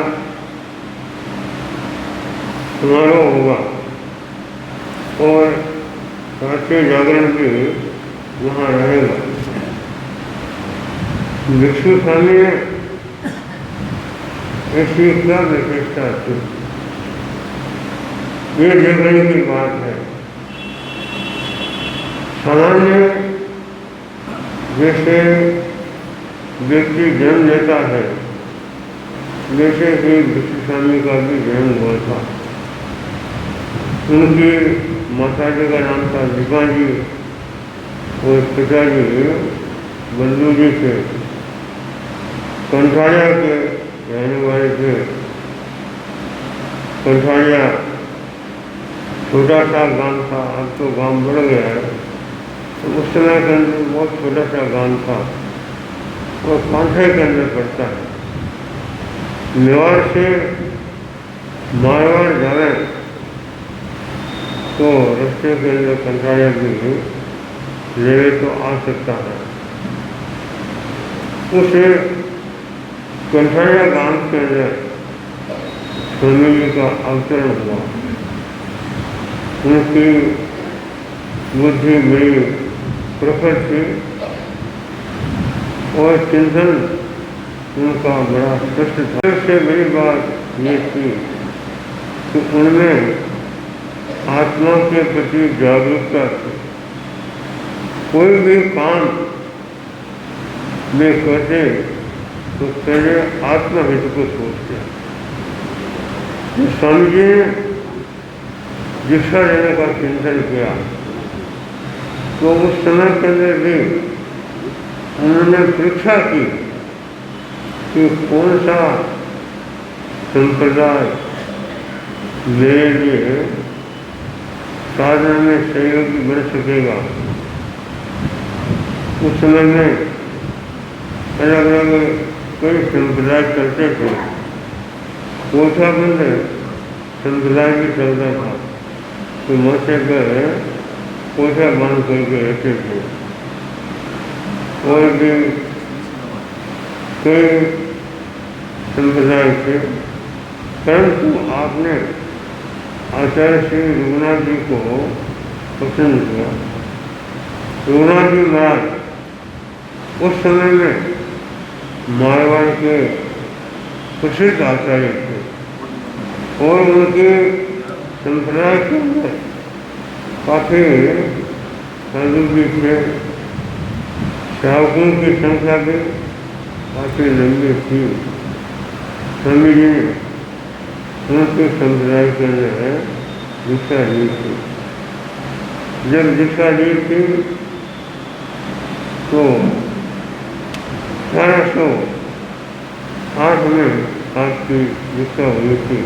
समारोह होगा और राष्ट्रीय जागरण भी वहाँ रहेगा। भिक्षु स्वामी ने ऐसी क्या विशेषता थी, ये देखने की बात है। सामान्य जैसे व्यक्ति जन्म लेता है, वैसे ही भिक्षु स्वामी का भी जन्म हुआ था। उनकी माताजी का नाम था दीपा जी और पिताजी बंधु जी थे। कंठारिया के रहने वाले थे। कंठारिया छोटा सा गांव था, अब तो गांव बढ़ गया है। तो उस समय के अंदर बहुत छोटा सा गांव था और कांठे के अंदर पड़ता है। मेवाड़ से मारवाड़ जाए तो रास्ते के अंदर कंठारिया भी ले तो आ सकता है। उस कंठारिया गांव के अंदर स्वामी जी का अवतरण हुआ। उनकी बुद्धि बड़ी प्रखर थी और चिंतन उनका बड़ा स्पष्ट था। सबसे बड़ी बात ये थी कि उनमें आत्मा के प्रति जागरूकता थी। कोई भी काम में करते तो पहले आत्महित को सोचते। स्वामी जी ने दीक्षा लेने का चिंतन किया तो उस समय के अंदर भी उन्होंने परीक्षा की कि कौन सा संप्रदाय मेरे लिए साधना में सहयोगी बन सकेगा। उस समय में अलग अलग कई संप्रदाय चलते थे। कोठाबंद संप्रदाय भी चलता था तो मोचे पर कोठा बांध करके रहते थे। और भी कई संप्रदाय थे, परंतु आपने आचार्य श्री रघुनाथ जी को पसंद किया। रघुनाथ जी महाराज उस समय में मारवाड़ के प्रसिद्ध आचार्य थे और उनके संप्रदाय के अंदर काफ़ी साधु भी थे। श्रावकों की संख्या भी काफ़ी लंबी थी। स्वामी जी ने उनके संप्रदाय के अंदर दीक्षा ली थी। जब दीक्षा ली थी तो 1808 में आपकी दीक्षा हुई थी।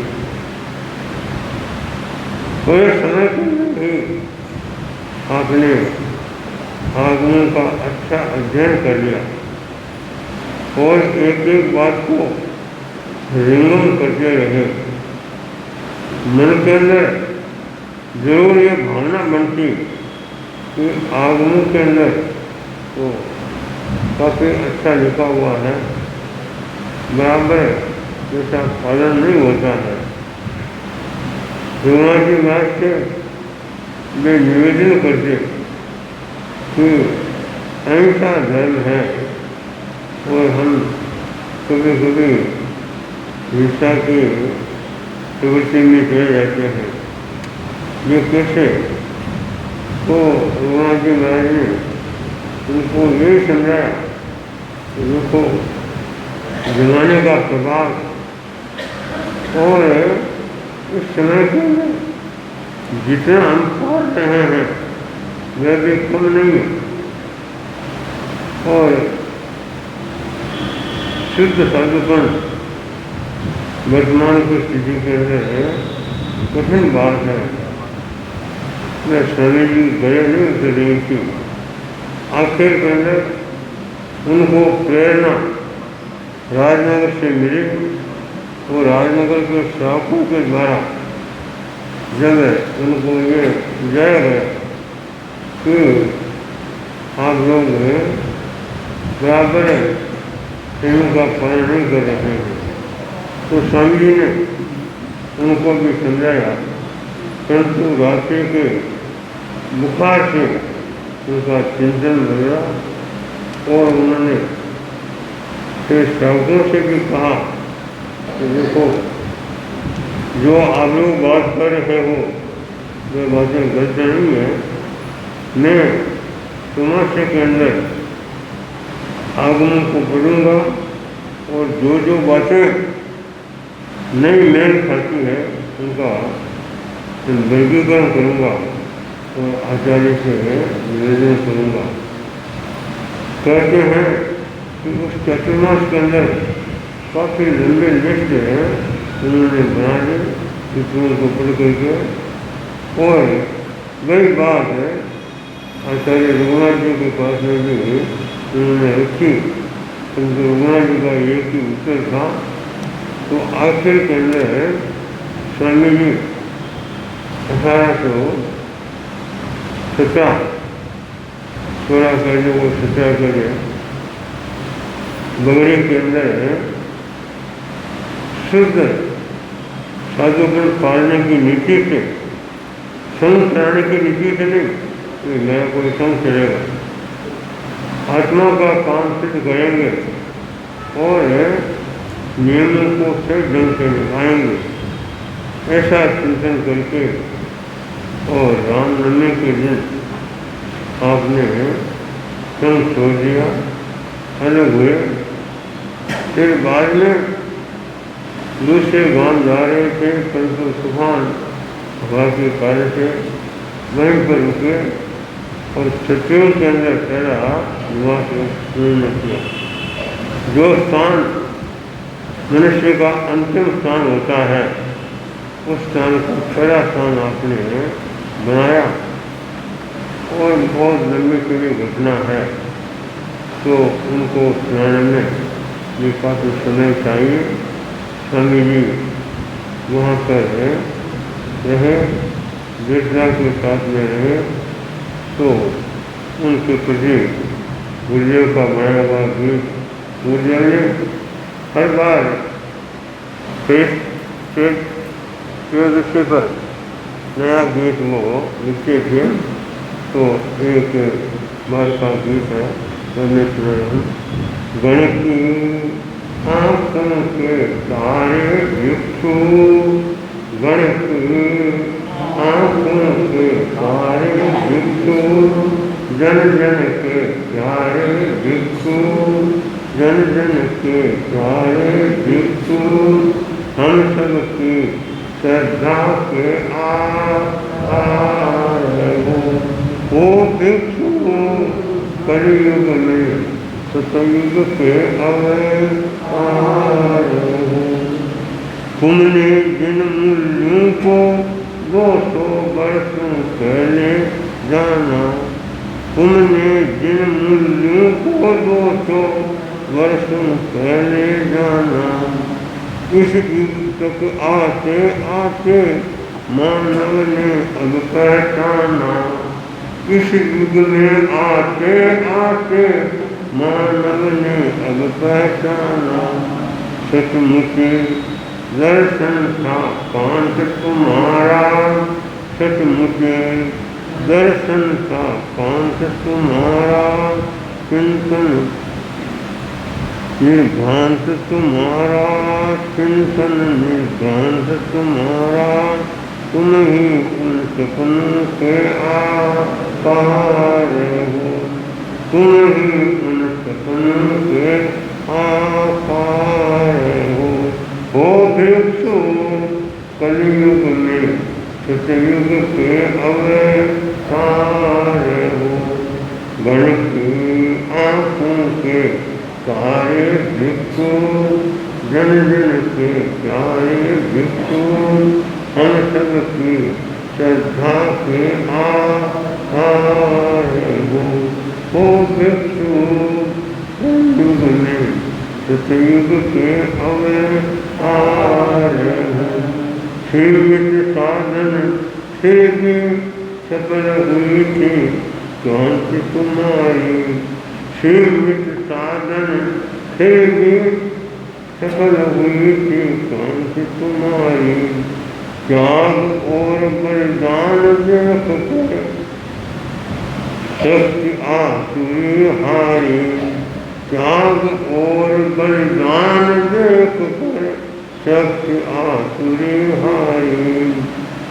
थोड़े समय के अंदर ही आपने आगमन का अच्छा अध्ययन कर लिया और एक एक बात को रिंगम करते रहे। मन के अंदर जरूर ये भावना बनती कि आगमन के अंदर तो काफ़ी अच्छा लिखा हुआ है, बराबर जैसा पालन नहीं होता है। रघुनाथ जी महाराज से वे निवेदन करते कि अहिंसा धर्म है और हम कभी कभी हिंसा की प्रवृत्ति में चले जाते हैं। ये कैसे? तो रघुनाथ जी महाराज ने उनको ये समझाया कि देखो जमाने का प्रभाव और इस समय के अंदर जितना हम पढ़ रहे हैं वह भी कम नहीं है और शुद्ध साधुपन वर्तमान की स्थिति के अंदर कठिन बात है। मैं स्वामी जी गए नहीं उसे नहीं थी, आखिर के अंदर उनको प्रेरणा राजनगर से मिली और राजनगर के श्रावकों के द्वारा जब उनको ये बुझाया गया कि आप लोग बराबर इनका पालन नहीं कर रहे हैं, तो स्वामी जी ने उनको भी समझाया, परंतु रात्रि के बुखार से उनका चिंतन बढ़ा और उन्होंने फिर श्रावकों से भी कहा कि देखो जो आप लोग बात कर रहे हो वे बातें गलत नहीं है। मैं तमाशे के अंदर आगमन को पढ़ूंगा और जो जो बातें नई मेल खाती है उनका वर्गीकरण करूँगा और आचार्य से निवेदन करूँगा। कहते हैं कि उस चतुर्मास के अंदर काफ़ी लंबे लिस्ट हैं उन्होंने बना दी सूत्रों को पढ़ करके, और वही बात है आचार्य रघुनाथ जी के पास में भी उन्होंने रखी, क्योंकि रघुनाथ जी का एक ही उत्तर था। तो आखिर के अंदर स्वामी जी 1817 16 करने को 17 करे बगड़ी के अंदर शुद्ध साधुगुण पालने की नीति से, संग कराने की नीति से नहीं कि मेरा कोई संग चलेगा, आत्मा का काम सिद्ध करेंगे और नियमों को सही ढंग से निभाएंगे, ऐसा चिंतन करके और रामनवमी के दिन आपने संग छोड़ दिया, अलग हुए। फिर बाद में दूसरे गांव जा रहे थे, परंतु तूफान हवा के कारण से वहीं पर रुके और क्षत्रियों के अंदर तेरा निवास पूर्ण किया। जो स्थान मनुष्य का अंतिम स्थान होता है उस स्थान का पहला स्थान आपने बनाया और बहुत लंबी चौड़ी घटना है, तो उनको सुनाने में भी काफ़ी समय चाहिए। स्वामी जी वहाँ पर रहे, बेटरा के साथ में रहे, तो उनके प्रति गुरुदेव का बनाया हुआ गीत गुरुदेव ने हर बार त्रयोदशी पर नया गीत वो लिखते थे। तो एक बार का गीत है गणित की आँखों के तारे भिक्षु, गणित की आँखों के तारे भिक्षु, जन जन के प्यारे भिक्षु, जन जन के प्यारे भिक्षु, हम सब की श्रद्धा के ओ भिक्षु कलयुग में सतयुग के अवतार हो। तुमने जिन मूल्यों को 200 वर्षों पहले जाना, तुमने जिन मूल्यों को 200 वर्षों पहले जाना, इस युग तक आते आते मानव ने अब पहचाना, इस युग में आते आते मानव ने अब पहचाना, सचमुच दर्शन था कांत तुम्हारा, सचमुच दर्शन था कांत तुम्हारा, चिंतन निर्भ्रांत तुम्हारा, चिंतन निर्भ्रांत तुम्हारा, तुम ही उन सपन के आकार हो, तुम ही उन सपन के आकार हो भिक्षु कलयुग में सतयुग के अवतार हो, गण की आंखों के तारे भिक्षु, जन जन के प्यारे भिक्षु, हम सब की श्रद्धा के आधार हो भिक्षु युग में सतयुग के अवतार हो, सेवित साधन से भी सफल हुई थी कांति तुम्हारी, सेवित साधन से भी सफल हुई थी कांति तुम्हारी, त्याग और बलिदान देख कर शक्ति आसुरी हारी, त्याग और बलिदान देख कर शक्ति आसुरी हारी,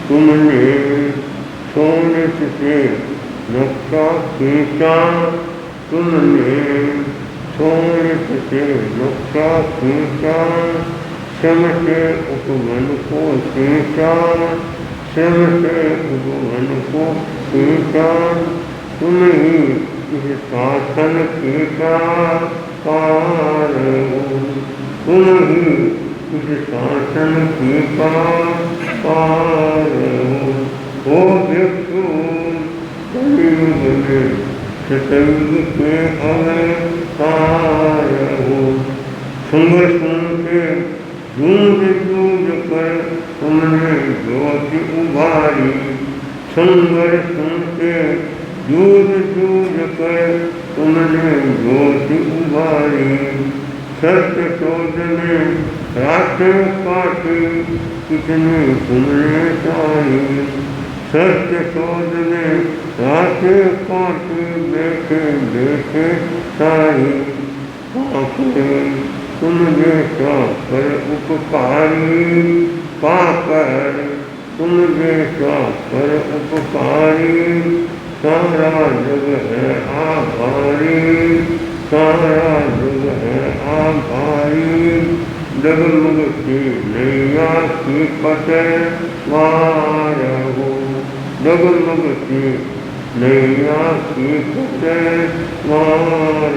तुमने सोने से नक्शा खींचा, तुमने सोने से नक्शा खींचा, श्रम से उपवन को खींचा, श्रम से उपवन को खींचा, तुम ही इस शासन की कार हो, तुम ही इस शासन की कार हो भिक्षु कलयुग में सतयुग के अवतार हो, सुन के जूझ जूझ कर तुमने ज्योति उभारी, सुंदर सुन के जूझ जूझ कर तुमने ज्योति उभारी, सत्य शोध में रास्ते काटे कितने तुमने चाही, सत्य शोध में रास्ते काटे बैठे बैठे सारी, तुम जैसा कर उपकारी पाकर, तुम जैसा कर उपकारी, सारा जग है आभारी, सारा जग है आभारी, डगमग की नैया की पतवार हो, डगमग की नैया की पतवार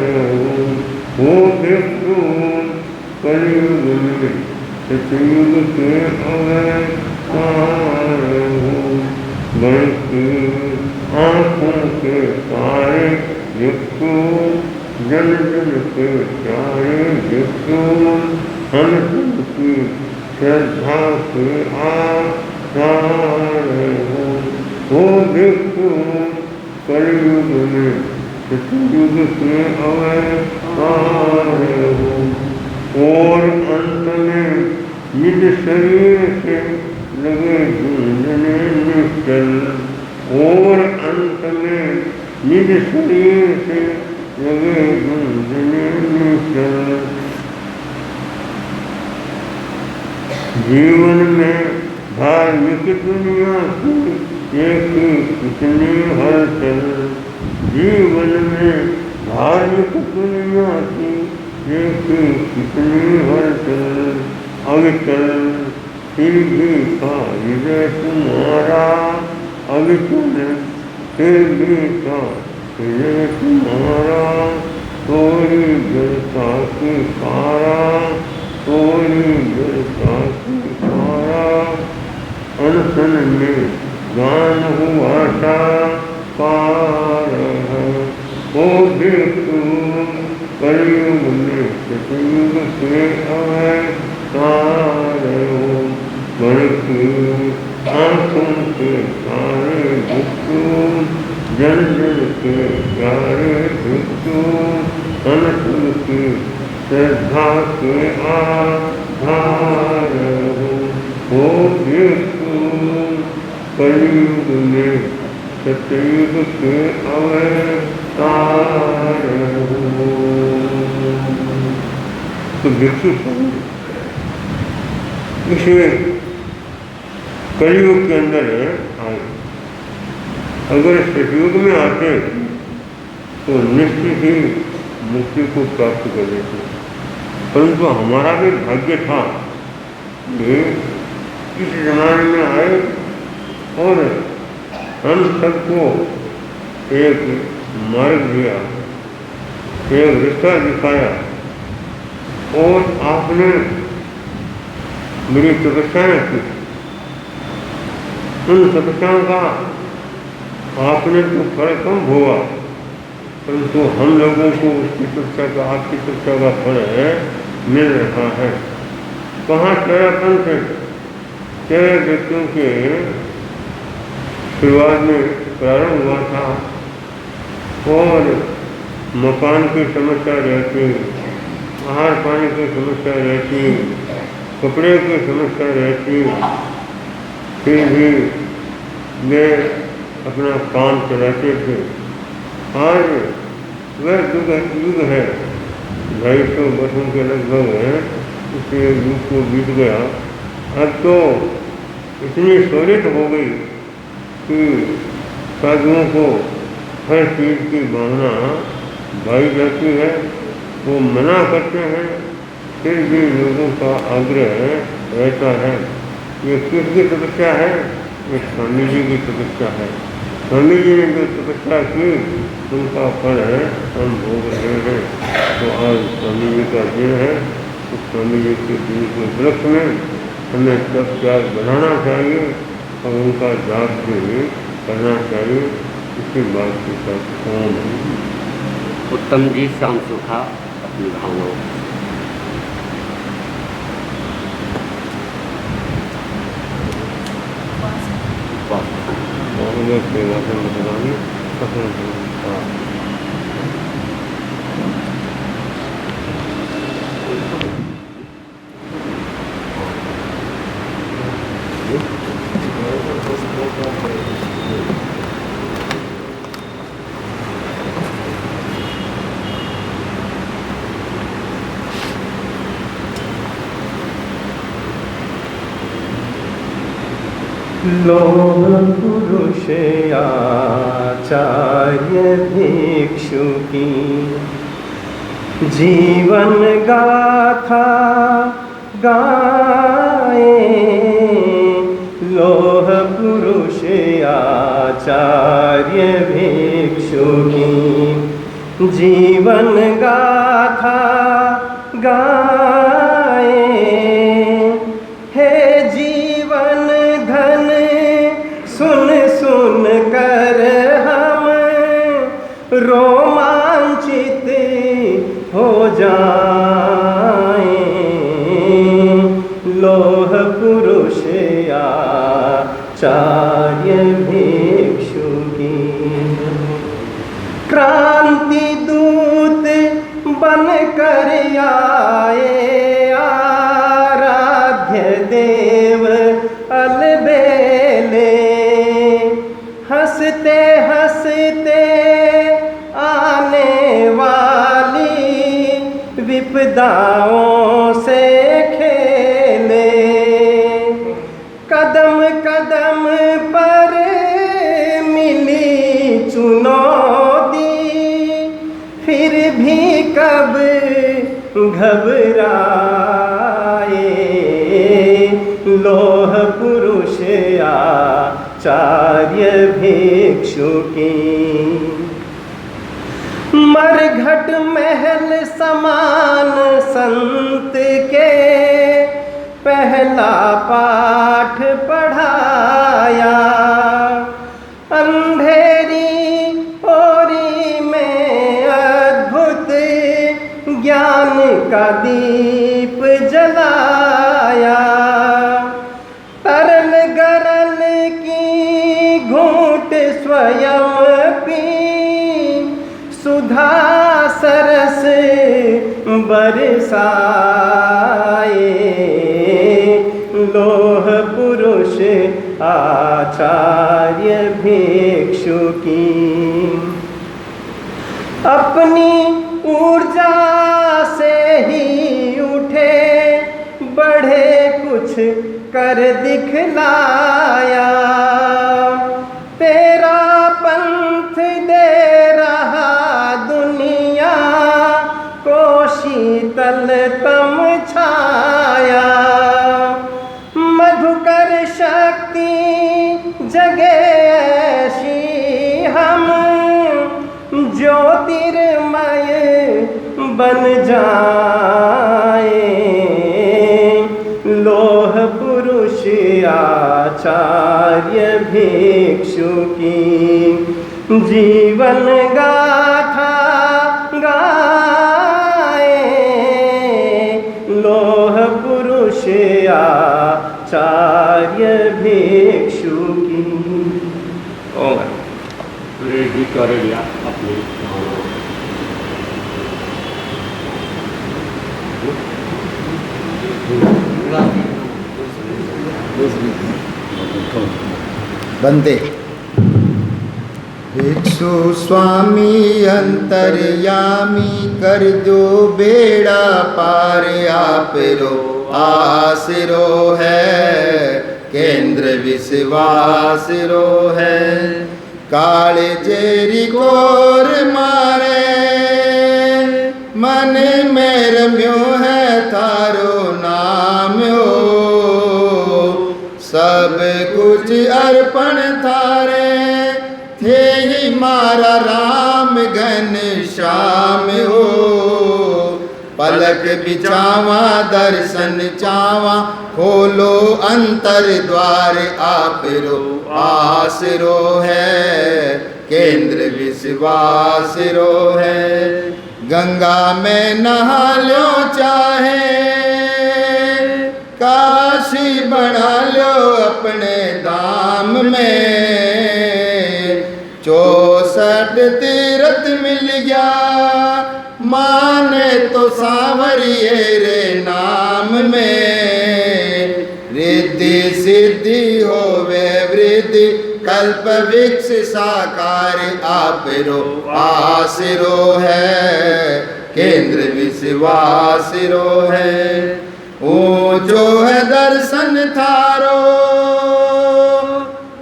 हो भिक्षु कलयुग में सतयुग के अवतार हो, गण की आंखों के तारे भिक्षु, जन जन के प्यारे भिक्षु, हम सबकी श्रद्धा के आधार हो भिक्षु कलयुग में सतयुग के अवतार हो, और अंत में निज शरीर से लगे झुंझने निश्चल, और अंत में निज शरीर से लगे झुंझने निश्चल, जीवन में धार्मिक दुनिया की एक कितनी हलचल, जीवन में धार्मिक दुनिया की एक कितनी हलचल, अविचल फिर भी का हृदय तुम्हारा, अविचल फिर भी का हृदय तुम्हारा, थोड़ी जलता की कारा, थोड़ी जलता की कारा, अनशन में गान हुआ था पार हो भिक्षु कलयुग में सतयुग के अवतार हो, गण की आंखों के तारे भिक्षु, जन जन के प्यारे भिक्षु, हम सबकी श्रद्धा के आधार हो भिक्षु कलयुग में सतयुग के अवतार हो। तो भिक्षु इसे कलयुग के अंदर आए। अगर सतयुग में आते तो निश्चित ही मुक्ति को प्राप्त कर लेते, परंतु हमारा भी भाग्य था कि इस जमाने में आए और हम सबको एक मार्ग दिया, एक रास्ता दिखाया और आपने मेरी तपस्याएं की। उन तपस्याओं का आपने तो फल कम भोगा, परंतु हम लोगों को उसकी तपस्या का, आपकी तपस्या का फल मिल रहा है। कहाँ तेरा पंथ तेरे व्यक्तियों के शुरुआत में प्रारंभ हुआ था और मकान की समस्या रहती, आहार पानी की समस्या रहती, कपड़े की समस्या रहती, फिर भी वे अपना काम चलाते थे। आज वह युग है 250 वर्षों के लगभग है, उसके युग को बीत गया। अब तो इतनी सहूलियत हो गई कि साधुओं को हर चीज़ की भावना भाई जाती है, वो मना करते हैं, फिर भी लोगों का आग्रह रहता है। ये किसकी तपस्या है? ये स्वामी जी की तपस्या है। स्वामी जी ने जो तपस्या की उनका फल है हम भोग रहे हैं। तो आज स्वामी जी का दिन है, तो स्वामी जी के दिन के उपलक्ष्य में हमें तप त्याग बढ़ाना चाहिए और उनका जाप भी करना चाहिए। इसकी बात के साथ ओम। उत्तम जी शाम सुखा अपनी भावनाओं सेवा से मतदानी सफल लोह पुरुष आचार्य भिक्षु की जीवन गाथा गाए। लोह पुरुष आचार्य भिक्षु की जीवन गाथा गाए। हे जीवन धन सुन सुन कर हम रोमांचित हो जाएं। लोह पुरुष आचार्य भिक्षु की क्रांति दूत बन कर आए। आराध्य देव अलबेले हंसते हंसते आने वाली विपदाओं से खेले। कदम कदम पर मिली चुनौती, फिर भी कब घबराए। लोह पुरुष आचार्य भिक्षु की मरघट महल समान संत के पहला पाठ पढ़ाया। अंधेरी ओरी में अद्भुत ज्ञान का दीप जलाया। तरल गरल की घूंट स्वयं पी, सुधा सरस बरसाए। लोह पुरुष आचार्य भिक्षु की अपनी ऊर्जा से ही उठे, बढ़े कुछ कर दिखलाया, तेरा पंथ दे रहा दुनिया को शीतलतम छाया। मधुकर शक्ति जगे ऐसी हम ज्योतिर्मय बन जाए। लोह पुरुष आचार्य भिक्षु की जीवन गाथा गाए। लोह पुरुष आचार्य भिक्षु की। और जी चौरे लिया अपनी बंदे। भिक्षु स्वामी अंतर्यामी कर दो बेड़ा पार, आप रो आसरो है केंद्र विश्वास रो है। काले जेरी कोर मारे मन में रम्यो है थारो नाम हो। सब कुछ अर्पण थारे थे ही मारा राम घन श्याम हो। पलक बिछावा दर्शन चावा खोलो अंतर द्वार, आप रो आसरो है केंद्र विश्वास रो है। गंगा में नहा लो चाहे काशी बना लो अपने धाम में। 64 तीर्थ मिल गया माने तो सांवरिये रे नाम में। रिद्धि सिद्धि होवे वृद्धि कल्प वृक्ष साकार, आप रो आसरो है केंद्र विश्वास रो है। ऊंचो है दर्शन थारो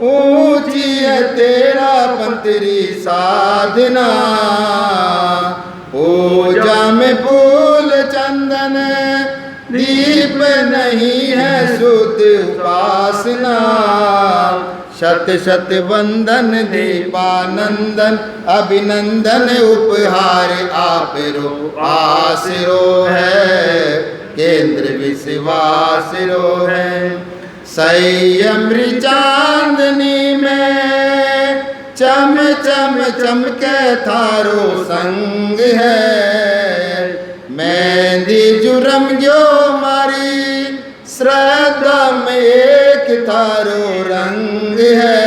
ऊंची है तेरा पंतरी साधना। पूजा में फूल चंदन दीप नहीं है शुद्ध उपासना। शत शत वंदन दीपानंदन अभिनंदन उपहार, आप रो आसरो है केंद्र विश्वास रो है। संयम चांदनी में चम चम चमके थारो संग है। मेहंदी जुरम जो मारी श्रद्धा में एक थारो रंग है।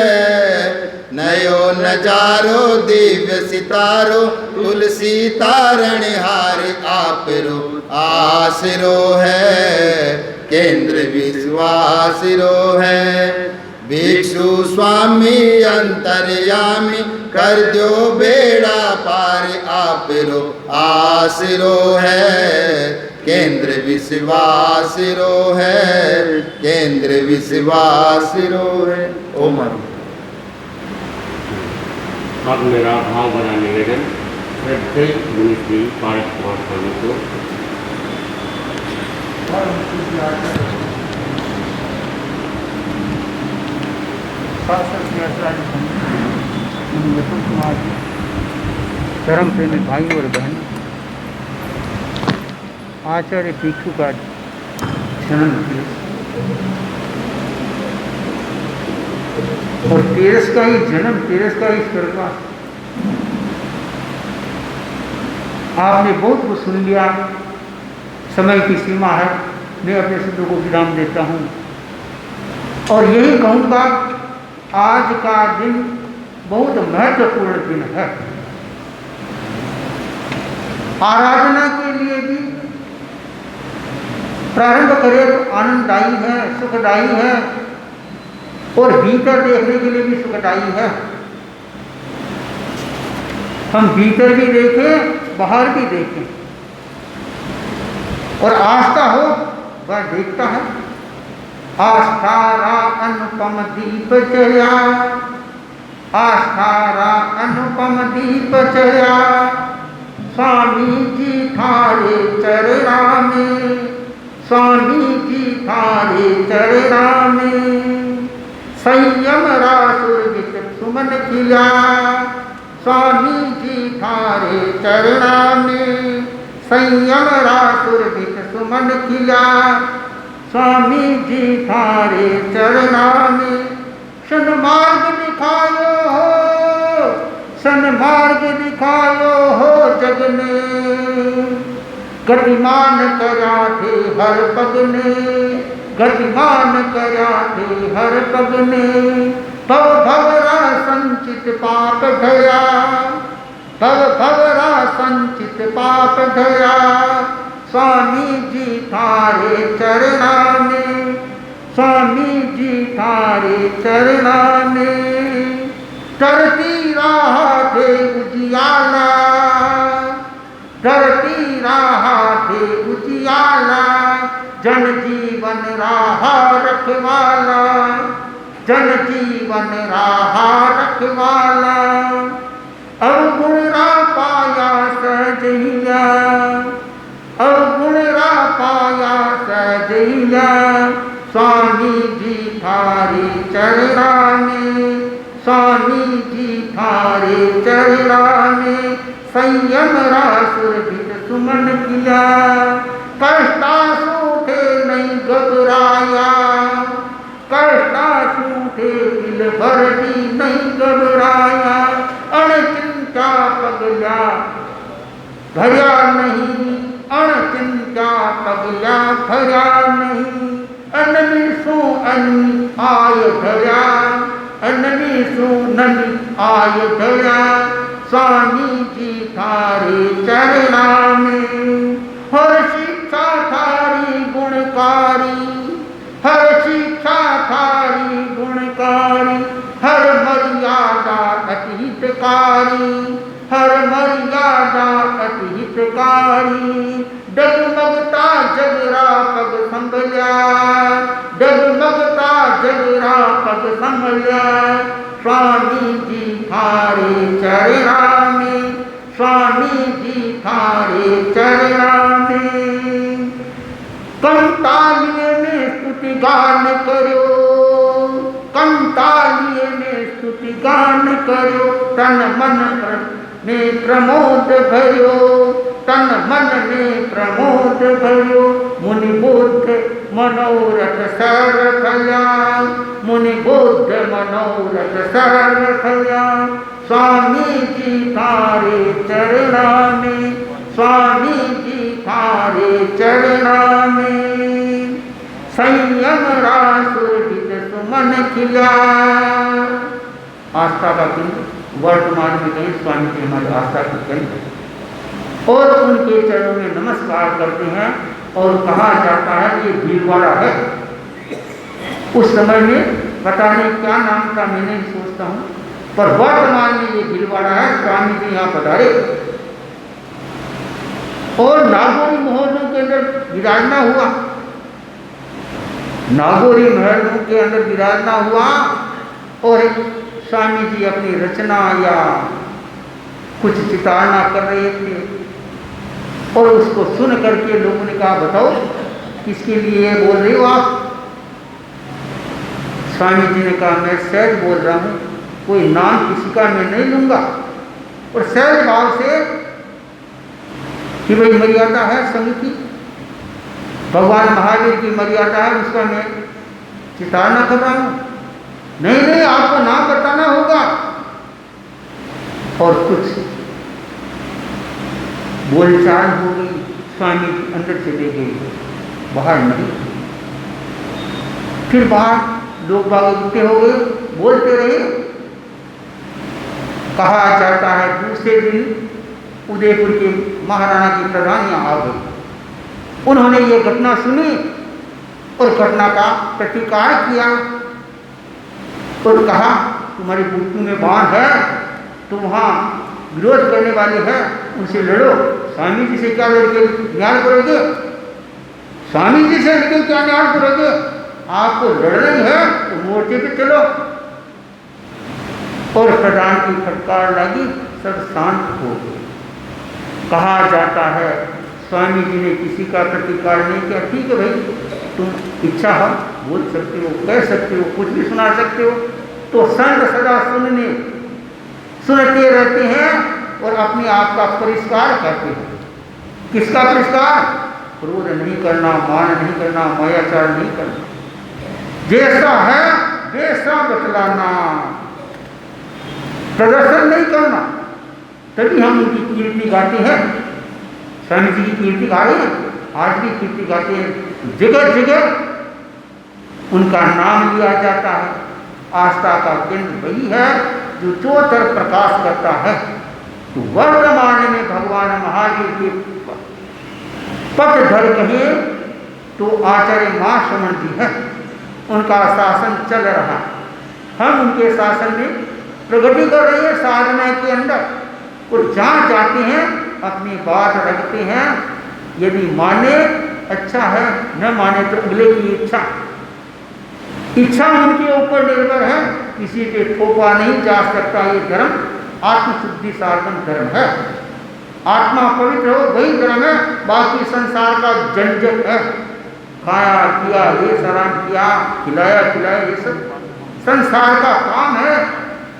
नयो नजारो दिव्य सितारो तुलसी तारण हार, आप रो आसरो है केंद्र विश्वास रो है। भिक्षु स्वामी अंतर्यामी कर दो बेड़ा पार, आप रो आसरो है केंद्र विश्वास रो है केंद्र विश्वास रो है। ओम। अब मेरा भाव बना निवेदन श्रद्धे मुनि श्री पारस कुमार स्वामी को। धर्म प्रेमी भाई और बहन, आचार्य भिक्षु का जन्म और तेरस का ही जन्म, तेरस का ही स्वर्गवास। आपने बहुत कुछ सुन लिया, समय की सीमा है, मैं अपने शब्दों को विराम देता हूँ और यही कहूँगा, आज का दिन बहुत महत्वपूर्ण दिन है। आराधना के लिए भी प्रारंभ करें तो आनंददायी है, सुखदायी है और भीतर देखने के लिए भी सुखदायी है। हम भीतर भी देखें, बाहर भी देखें और आस्था हो वह देखता है। आस्थारा अनुपम दीप जया, आस्थारा अनुपम दीप जया, स्वामी जी थारे चरणा में, स्वामी जी थारे चरणा में, संयम रासुर वित सुमन किया, स्वामी जी थारे चरणा में, संयम रासुर वित सुमन किया, स्वामी जी थारे चरणा में, सन्मार्ग दिखायो हो, सन्मार्ग दिखायो हो जग ने, गतिमान करा थे हर पग ने, गतिमान करा थे हर पग ने, भव भवरा संचित पाप ढया, भव भवरा संचित पाप ढया, स्वामी जी थारे चरणा में, स्वामी जी थारे चरणा में, तरती राह थे उजियाला, तरती राह थे उजियाला, जन जीवन राह रखवाला, जन जीवन राह रखवाला, अवगुण रा पाया सहजैया, अवगुण रा पाया सहजैया, स्वामी जी थारे चरणा में, स्वामी जी थारे चरणा में, संयम रासुर वित सुमन किया, कष्टासु थे नहीं घबराया, कष्टासु थे दिल भर भी नहीं घबराया, अणचिंता पगला भया नहीं, अणचिंता पगला भया नहीं, अननी सो अनी आय धरा, अननी सो ननी आय धरा, स्वामी जी थारे चरणा में, हर शिक्षा थारी गुणकारी, हर शिक्षा थारी गुणकारी, हर मर्यादा अति हितकारी, हर मर्यादा अति हितकारी, डगमगता जगरा पग संभल्या, डगमगता जगरा पग संभल्या, स्वामी जी थारे चरणा में, स्वामी जी थारे चरणा में, कंतालिये में स्तुति गान करो, कंतालिये में स्तुति गान करो, तन मन में प्रमोद भरो, तन मन में प्रमोद भरो, मुनि बुद्ध मनोरथ सर्व कल्याण, मुनि बुद्ध मनोरथ सर्व कल्याण, स्वामी जी थारे चरणा में, स्वामी जी थारे चरणा में, संयम रासुर वित सुमन खिला। आस्था का केंद्र वर्तमान में कहीं स्वामी जी हमारी आस्था के केंद्र, और उनके चरणों में नमस्कार करते हैं, और कहा जाता है ये भीलवाड़ा है। उस समय में पता नहीं क्या नाम था, मैं नहीं सोचता हूँ, पर वर्तमान में ये भीलवाड़ा है। स्वामी जी यहाँ पधारे और नागौरी महलों के अंदर विराजना हुआ, नागौरी महलों के अंदर विराजना हुआ, और स्वामी जी अपनी रचना या कुछ चितारना कर रहे थे, और उसको सुन करके लोगों ने कहा बताओ किसके लिए बोल रही हो आप? स्वामी जी ने कहा मैं सहज बोल रहा हूँ, कोई नाम किसी का मैं नहीं लूँगा, और सहज भाव से कि भाई मर्यादा है संघ की, भगवान महावीर की मर्यादा है, उसका मैं चितारना कर रहा हूँ। नहीं नहीं आपको नाम बताना होगा। और कुछ बोलचाल हो गई, स्वामी अंदर चले गए, बाहर नहीं। फिर बाहर लोग बाग इकट्ठे हो गए, बोलते रहे। कहा जाता है दूसरे दिन उदयपुर के महाराणा की प्रधान यहाँ आ गई। उन्होंने ये घटना सुनी और घटना का प्रतिकार किया और कहा तुम्हारी बुद्धि में बाण है, तुम वहाँ विरोध करने वाले हैं, उनसे लड़ो। स्वामी जी से क्या लड़के न्याय करोगे? स्वामी जी से लड़के क्या न्याय करोगे? आपको लड़ना है तो मोर्चे पे चलो। और प्रधान की फटकार लगी, सब शांत हो गए। कहा जाता है स्वामी जी ने किसी का प्रतिकार नहीं किया। ठीक है भाई, तुम इच्छा हो बोल सकते हो, कह सकते हो, कुछ भी सुना सकते हो। तो संत सदा सुनते रहते हैं और अपने आप का परिष्कार करते हैं। किसका परिष्कार? क्रोध नहीं करना, मान नहीं करना, मायाचार नहीं करना, जैसा है वैसा बतलाना, प्रदर्शन नहीं करना। तभी हम उनकी कीर्ति गाते हैं। स्वामी जी की कीर्ति गाए हैं, आज भी कीर्ति गाते हैं। जगह जगह उनका नाम लिया जाता है। आस्था का केंद्र वही है जो तरफ प्रकाश करता है। तो वर्तमान में भगवान महावीर के पथधर कहे तो आचार्य महाश्रमण जी है। उनका शासन चल रहा है, हम उनके शासन में प्रगति कर रहे हैं साधना के अंदर। और जहाँ जाते हैं अपनी बात रखते हैं। यदि माने अच्छा है, न माने तो अगले की इच्छा उनके ऊपर निर्भर है। किसी पे थोपा नहीं जा सकता। ये धर्म आत्मशुद्धि साधन धर्म है। आत्मा पवित्र हो वही धर्म है। बाकी संसार का झंझट है। खाया पिया, ये सराम किया, खिलाया खिलाया, ये सब संसार का काम है।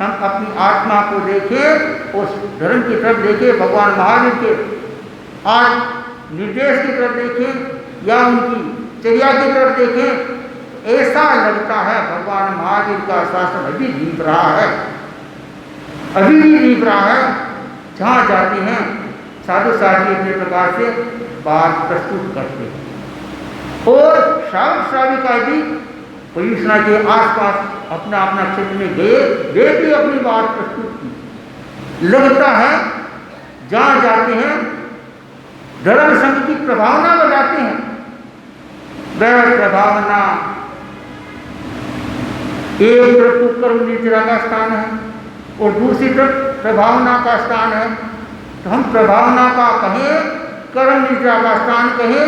हम अपनी आत्मा को देखें, उस धर्म की तरफ देखें, भगवान महावीर के आज निर्देश की तरफ देखें या उनकी चर्या की तरफ देखें। ऐसा लगता है भगवान महावीर का शासन अभी दीप रहा है, अभी भी दीप रहा है। जहाँ जाते हैं साधु साधु अपने प्रकार से बात प्रस्तुत करते हैं। और श्रावक श्राविका भी परियोजना के आसपास अपना अपना क्षेत्र में गए, वे भी अपनी बात प्रस्तुत की। लगता है जहाँ जाते हैं धर्म संघ की प्रभावना बनाते हैं। वह प्रभावना एक तरफ तो कर्म निर्जरा का स्थान है और दूसरी तरफ प्रभावना का स्थान है। तो हम प्रभावना का कहें, कर्म निर्जरा का स्थान कहें,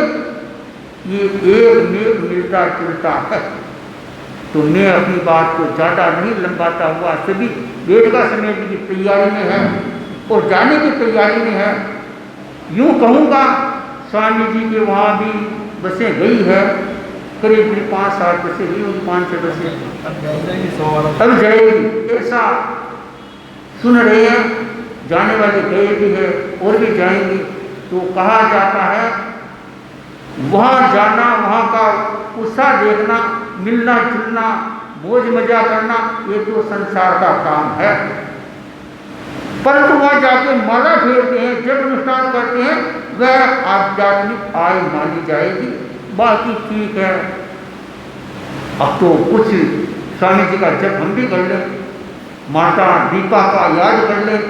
ये एक में मिलता जुलता है। तो मैं अपनी बात को ज़्यादा नहीं लंबाता हुआ सभी वेद का समय की तैयारी में है और जाने की तैयारी में है। यूँ कहूँगा स्वामी जी के वहाँ भी बसें गई है, करीब 5-7 बसें हुई होंगी, 5-6 बसें अब जाएगी, ऐसा सुन रहे हैं। जाने वाले गए भी है और भी जाएंगे। तो कहा जाता है वहाँ जाना, वहाँ का उत्साह देखना, मिलना जुलना, मौज मजा करना, ये तो संसार का काम है। परंतु वहाँ जाके माला फेरते हैं, जब अनुष्ठान करते हैं, वह आध्यात्मिक आय मानी जाएगी। बाकी ठीक है। अब तो कुछ स्वामी जी का जब हम भी कर लें, माता दीपा का याद कर लें।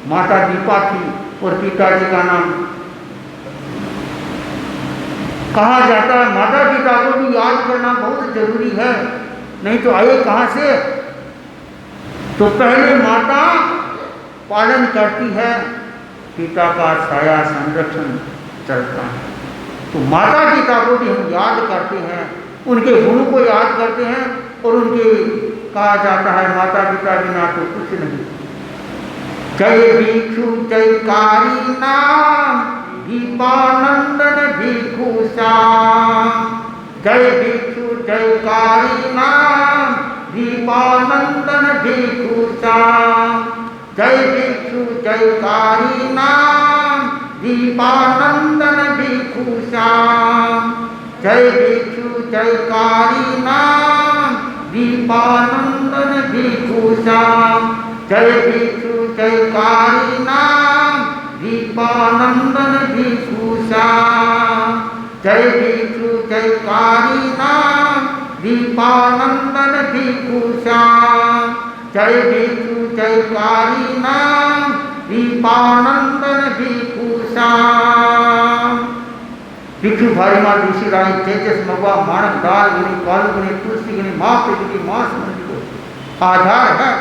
माता दीपा थी और पिताजी का नाम कहा जाता है। माता पिता को भी याद करना बहुत जरूरी है, नहीं तो आए कहाँ से। तो पहले माता पालन करती है, पिता का छाया संरक्षण चलता है। तो माता पिता को भी हम याद करते हैं, उनके गुणों को याद करते हैं। और उनके कहा जाता है माता पिता बिना तो कुछ नहीं। जय भिक्षु जयकारी नाम, दीपानंदन भिक्षु श्याम। जय भिक्षु जयकारी नाम, दीपानंदन भिक्षु श्याम। जय भिक्षु जयकारी नाम, दीपानंदन भिक्षु श्याम। जय भिक्षु जयकारी नाम, दीपानंदन भिक्षु श्याम। जय भिक्षु जयकारी नाम, दीपानंदन भिक्षु श्याम। जय भिक्षु जयकारी नाम, दीपानंदन भिक्षु श्याम। जय भिक्षु जयकारी नाम, दीपानंदन भिक्षु श्याम। भिक्षु भारी माँ ऋषि राय तेजस मगवा मानक दाल गिनी कालू गिनी तुलसी गिनी माँ गिनी माँ समझ को आधार है।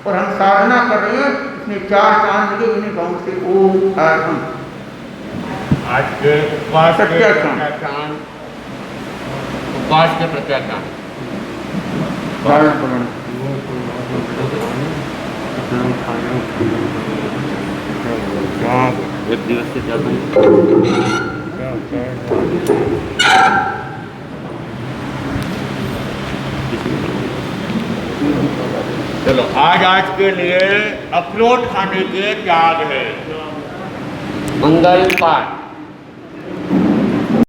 और हम साधना कर रहे हैं, इसमें 4 चांद लगे इन्हीं गाँव से। ओम हम आज के उपवास के चांद उपवास के प्रत्याख्यान। धारण प्रमाण। एक दिवस से क्या चलो आज के लिए अखरोट खाने के त्याग है। मंगल पाठ।